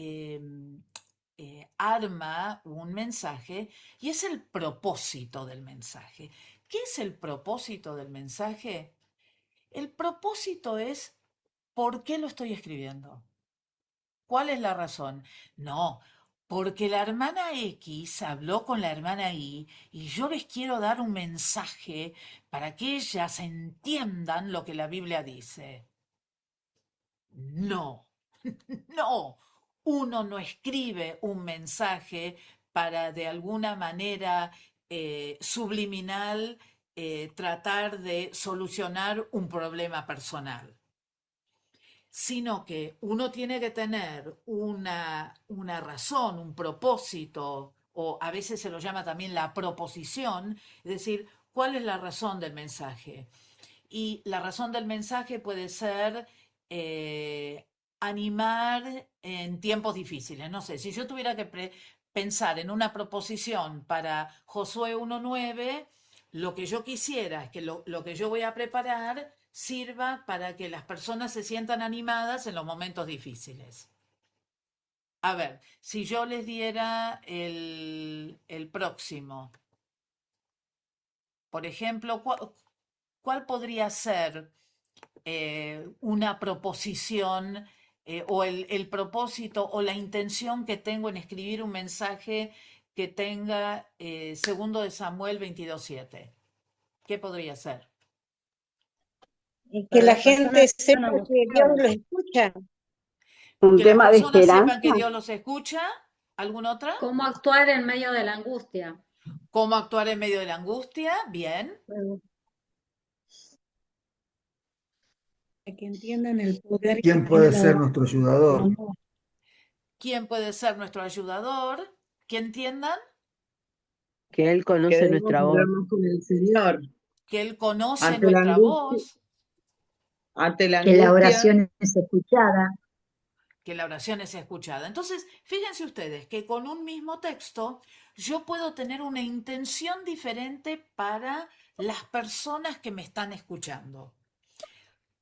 A: arma un mensaje, y es el propósito del mensaje. ¿Qué es el propósito del mensaje? El propósito es ¿por qué lo estoy escribiendo? ¿Cuál es la razón? No, porque la hermana X habló con la hermana Y y yo les quiero dar un mensaje para que ellas entiendan lo que la Biblia dice. No, no, uno no escribe un mensaje para de alguna manera subliminal tratar de solucionar un problema personal, sino que uno tiene que tener una razón, un propósito, o a veces se lo llama también la proposición, es decir, ¿cuál es la razón del mensaje? Y la razón del mensaje puede ser animar en tiempos difíciles. No sé, si yo tuviera que pensar en una proposición para Josué 1.9, lo que yo quisiera es que lo que yo voy a preparar sirva para que las personas se sientan animadas en los momentos difíciles. A ver, si yo les diera el próximo, por ejemplo, ¿cuál podría ser una proposición o el propósito o la intención que tengo en escribir un mensaje que tenga 2 de Samuel 22.7? ¿Qué podría ser?
V: Y
Q: Para
V: que la
Q: las personas
V: gente
Q: que están
V: sepa que Dios
Q: angustiadas.
V: los escucha.
B: Un
A: Que las
B: tema de
A: personas sepan
B: esperanza.
A: que Dios los escucha. ¿Alguna otra?
L: ¿Cómo actuar en medio de la angustia?
A: ¿Cómo actuar en medio de la angustia? Bien.
Q: Para que entiendan el poder que
M: ¿Quién
Q: tiene
M: puede
Q: la
M: ser
Q: oración.
M: nuestro ayudador?
A: ¿Quién puede ser nuestro ayudador? ¿Que entiendan?
W: Que Él
D: Que
W: conoce
D: debemos
W: nuestra voz.
D: hablar más con el Señor.
A: Que Él conoce
D: Ante la
A: nuestra
D: angustia,
A: voz,
D: ante la
S: Que la
D: angustia,
S: oración es escuchada.
A: que la oración es escuchada. Entonces, fíjense ustedes que con un mismo texto yo puedo tener una intención diferente para las personas que me están escuchando.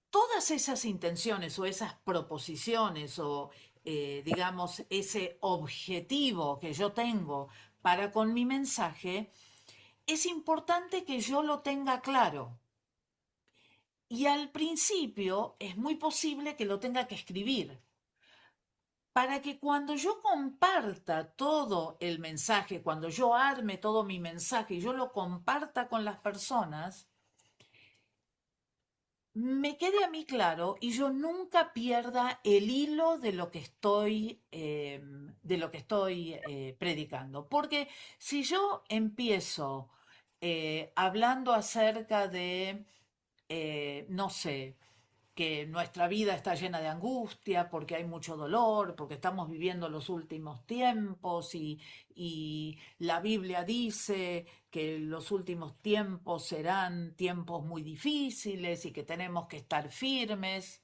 A: Todas esas intenciones o esas proposiciones o, digamos, ese objetivo que yo tengo para con mi mensaje, es importante que yo lo tenga claro. Y al principio es muy posible que lo tenga que escribir, para que cuando yo comparta todo el mensaje, cuando yo arme todo mi mensaje y yo lo comparta con las personas, me quede a mí claro y yo nunca pierda el hilo de lo que estoy, predicando. Porque si yo empiezo hablando acerca de, no sé, que nuestra vida está llena de angustia, porque hay mucho dolor, porque estamos viviendo los últimos tiempos y la Biblia dice que los últimos tiempos serán tiempos muy difíciles y que tenemos que estar firmes.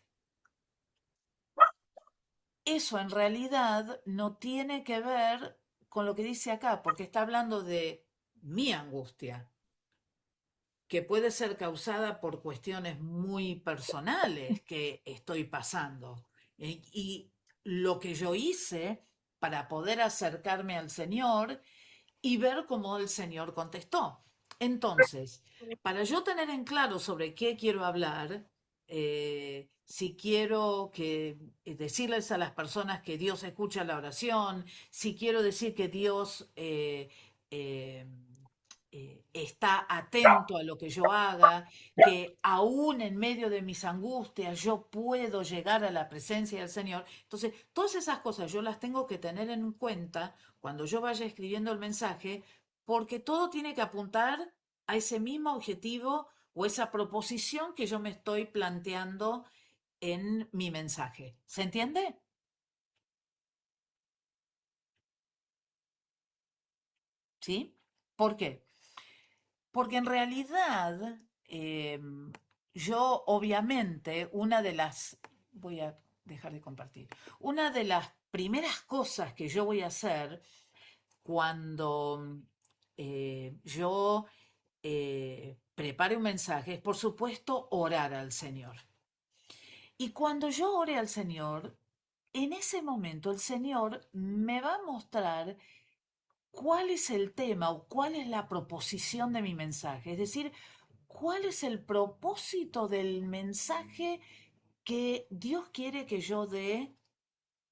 A: Eso en realidad no tiene que ver con lo que dice acá, porque está hablando de mi angustia, que puede ser causada por cuestiones muy personales que estoy pasando. Y lo que yo hice para poder acercarme al Señor y ver cómo el Señor contestó. Entonces, para yo tener en claro sobre qué quiero hablar, si quiero decirles a las personas que Dios escucha la oración, si quiero decir que Dios eh, está atento a lo que yo haga, que aún en medio de mis angustias yo puedo llegar a la presencia del Señor. Entonces, todas esas cosas yo las tengo que tener en cuenta cuando yo vaya escribiendo el mensaje, porque todo tiene que apuntar a ese mismo objetivo o esa proposición que yo me estoy planteando en mi mensaje. ¿Se entiende? ¿Sí? ¿Por qué? Porque en realidad yo obviamente una de las, voy a dejar de compartir. Una de las primeras cosas que yo voy a hacer cuando yo prepare un mensaje es, por supuesto, orar al Señor. Y cuando yo ore al Señor, en ese momento el Señor me va a mostrar cuál es el tema o cuál es la proposición de mi mensaje. Es decir, cuál es el propósito del mensaje que Dios quiere que yo dé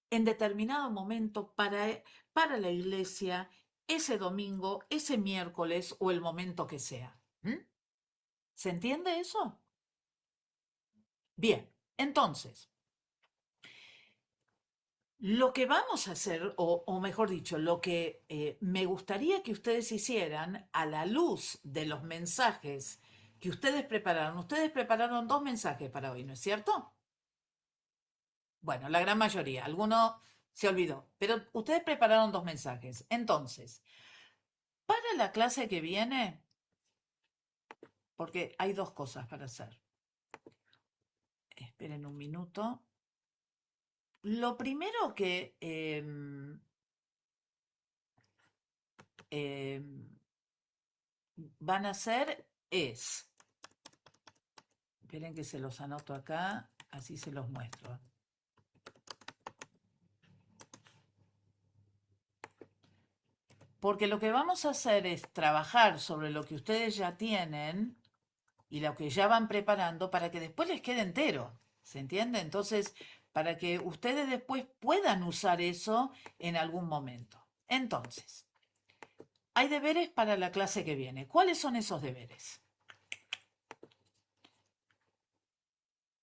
A: en determinado momento para la iglesia, ese domingo, ese miércoles o el momento que sea. ¿Mm? ¿Se entiende eso? Bien, entonces, lo que vamos a hacer, o mejor dicho, lo que me gustaría que ustedes hicieran a la luz de los mensajes que ustedes prepararon 2 mensajes para hoy, ¿no es cierto? Bueno, la gran mayoría, alguno se olvidó, pero ustedes prepararon 2 mensajes. Entonces, para la clase que viene, porque hay 2 cosas para hacer. Esperen un minuto. Lo primero que van a hacer es, esperen que se los anoto acá, así se los muestro. Porque lo que vamos a hacer es trabajar sobre lo que ustedes ya tienen y lo que ya van preparando para que después les quede entero. ¿Se entiende? Entonces, para que ustedes después puedan usar eso en algún momento. Entonces, hay deberes para la clase que viene. ¿Cuáles son esos deberes?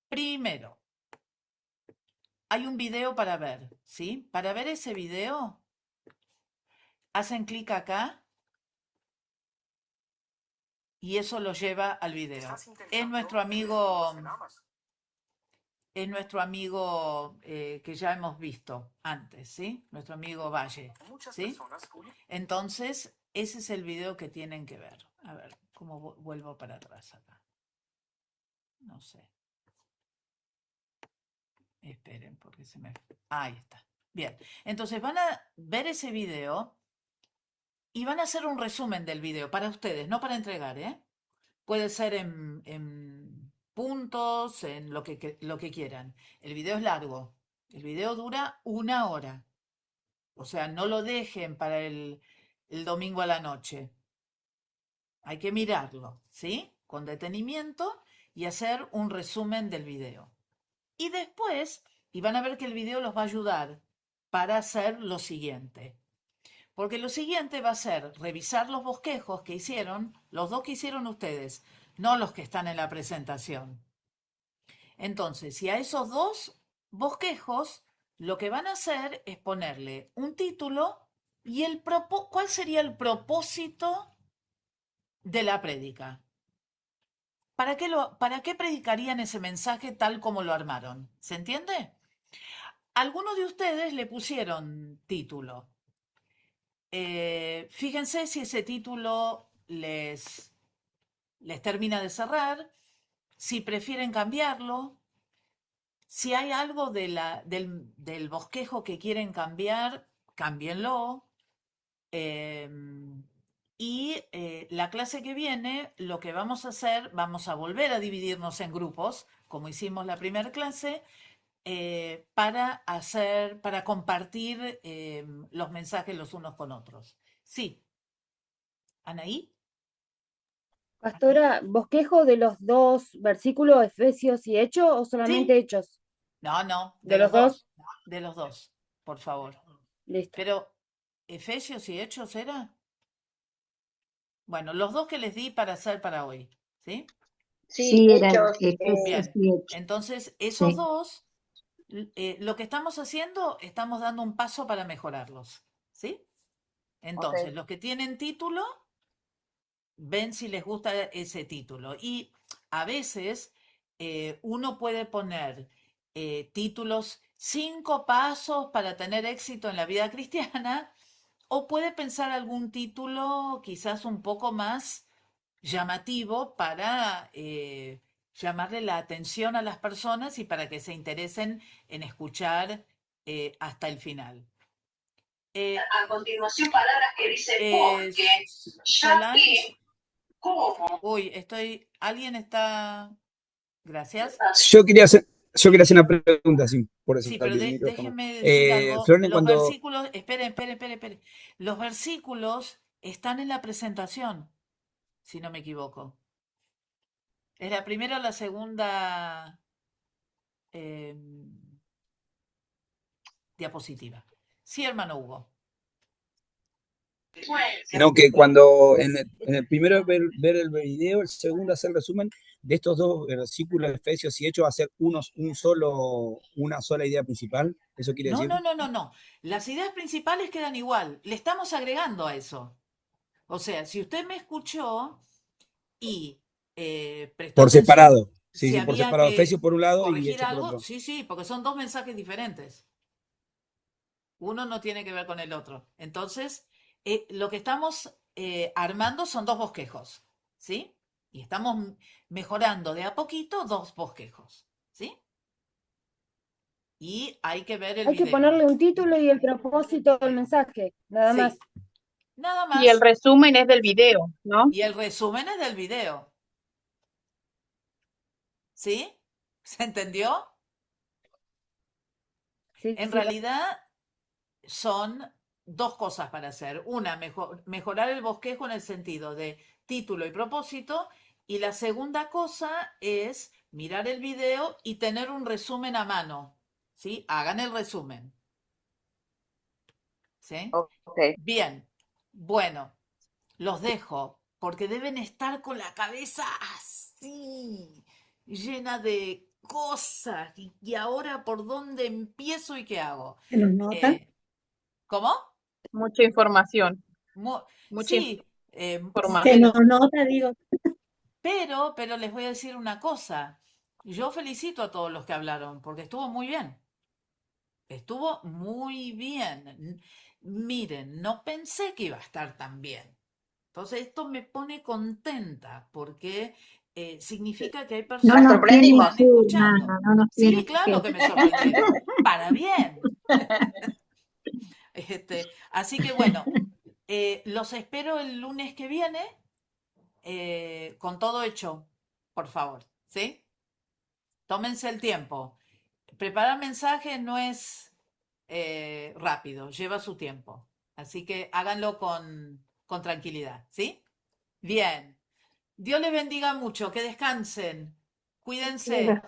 A: Primero, hay un video para ver, ¿sí? Para ver ese video, hacen clic acá y eso los lleva al video. Es nuestro amigo que ya hemos visto antes, ¿sí? Nuestro amigo Valle, ¿sí? Entonces, ese es el video que tienen que ver. A ver, ¿cómo vuelvo para atrás acá? No sé. Esperen, porque se me... Ahí está. Bien, entonces van a ver ese video y van a hacer un resumen del video para ustedes, no para entregar, ¿eh? Puede ser en puntos, en lo que quieran. El video es largo. El video dura 1 hora. O sea, no lo dejen para el domingo a la noche. Hay que mirarlo, ¿sí? Con detenimiento y hacer un resumen del video. Y después, y van a ver que el video los va a ayudar para hacer lo siguiente. Porque lo siguiente va a ser revisar los bosquejos que hicieron, los 2 que hicieron ustedes, no los que están en la presentación. Entonces, si a esos 2 bosquejos, lo que van a hacer es ponerle un título y ¿cuál sería el propósito de la prédica? ¿Para qué predicarían ese mensaje tal como lo armaron? ¿Se entiende? Algunos de ustedes le pusieron título. Fíjense si ese título les termina de cerrar, si prefieren cambiarlo, si hay algo del bosquejo que quieren cambiar, cámbienlo. Y la clase que viene, lo que vamos a hacer, vamos a volver a dividirnos en grupos, como hicimos la primera clase, para compartir los mensajes los unos con otros. Sí. ¿Anaí?
J: Pastora, ¿bosquejo de los 2 versículos, Efesios y Hechos, o solamente
A: Sí.
J: Hechos?
A: No,
J: ¿De los 2?
A: De los 2, por favor.
J: Listo.
A: Pero, ¿Efesios y Hechos era? Bueno, los 2 que les di para hacer para hoy, ¿sí?
H: Sí,
B: eran
H: Hechos.
B: Efesios
A: Bien,
B: y Hechos.
A: entonces esos
B: Sí.
A: 2, lo que estamos haciendo, estamos dando un paso para mejorarlos, ¿sí? Entonces,
H: Ok.
A: los que tienen título, ven si les gusta ese título. Y a veces uno puede poner títulos 5 pasos para tener éxito en la vida cristiana, o puede pensar algún título quizás un poco más llamativo para llamarle la atención a las personas y para que se interesen en escuchar hasta el final.
F: A continuación, palabras que dice porque, ya
A: Solange,
F: que, ¿cómo?
A: uy, alguien está, gracias.
I: Yo quería hacer una pregunta, sí, por eso
A: Sí,
I: está
A: pero
I: el micrófono.
A: déjenme decir algo.
I: Floren,
A: Los
I: cuando...
A: versículos, esperen. Los versículos están en la presentación, si no me equivoco. Es la primera o la segunda diapositiva. Sí, hermano Hugo.
I: No, que cuando en el primero ver el video, el segundo hacer resumen de estos dos versículos de Efesios y Hechos, hacer una sola idea principal. ¿Eso quiere decir?
A: No. Las ideas principales quedan igual. Le estamos agregando a eso. O sea, si usted me escuchó y prestó
I: Por
A: atención,
I: separado.
A: si
I: Sí, por
A: había
I: separado.
A: que
I: Efesios por un lado y
A: corregir
I: Hechos por
A: algo,
I: otro.
A: sí, porque son dos mensajes diferentes. Uno no tiene que ver con el otro. Entonces, lo que estamos armando son dos bosquejos, ¿sí? Y estamos mejorando de a poquito dos bosquejos, ¿sí? Y hay que ver el
J: Hay que
A: video.
J: ponerle un título y el propósito del mensaje, nada
A: Sí,
J: más.
A: nada más.
N: Y el resumen es del video, ¿no?
A: Y el resumen es del video. ¿Sí? ¿Se entendió?
J: Sí,
A: En
J: sí.
A: realidad son dos cosas para hacer. Una, mejorar el bosquejo en el sentido de título y propósito. Y la segunda cosa es mirar el video y tener un resumen a mano. ¿Sí? Hagan el resumen. ¿Sí?
H: Okay.
A: Bien. Bueno, los dejo porque deben estar con la cabeza así, llena de cosas. ¿Y ahora por dónde empiezo y qué hago?
Q: ¿Se nos nota?
A: ¿Cómo?
N: Mucha información. Mucha
A: Sí,
Q: Se
N: información.
Q: nos nota, digo.
A: pero les voy a decir una cosa. Yo felicito a todos los que hablaron porque estuvo muy bien. Estuvo muy bien. Miren, no pensé que iba a estar tan bien. Entonces esto me pone contenta porque significa que hay
S: No
A: personas
S: nos
A: que
S: tiene
A: están
S: que,
A: escuchando.
S: no nos
A: Sí,
S: tiene
A: claro que me sorprendieron. Para bien. Así que bueno, los espero el lunes que viene con todo hecho, por favor, ¿sí? Tómense el tiempo. Preparar mensajes no es rápido, lleva su tiempo. Así que háganlo con tranquilidad, ¿sí? Bien. Dios les bendiga mucho, que descansen. Cuídense.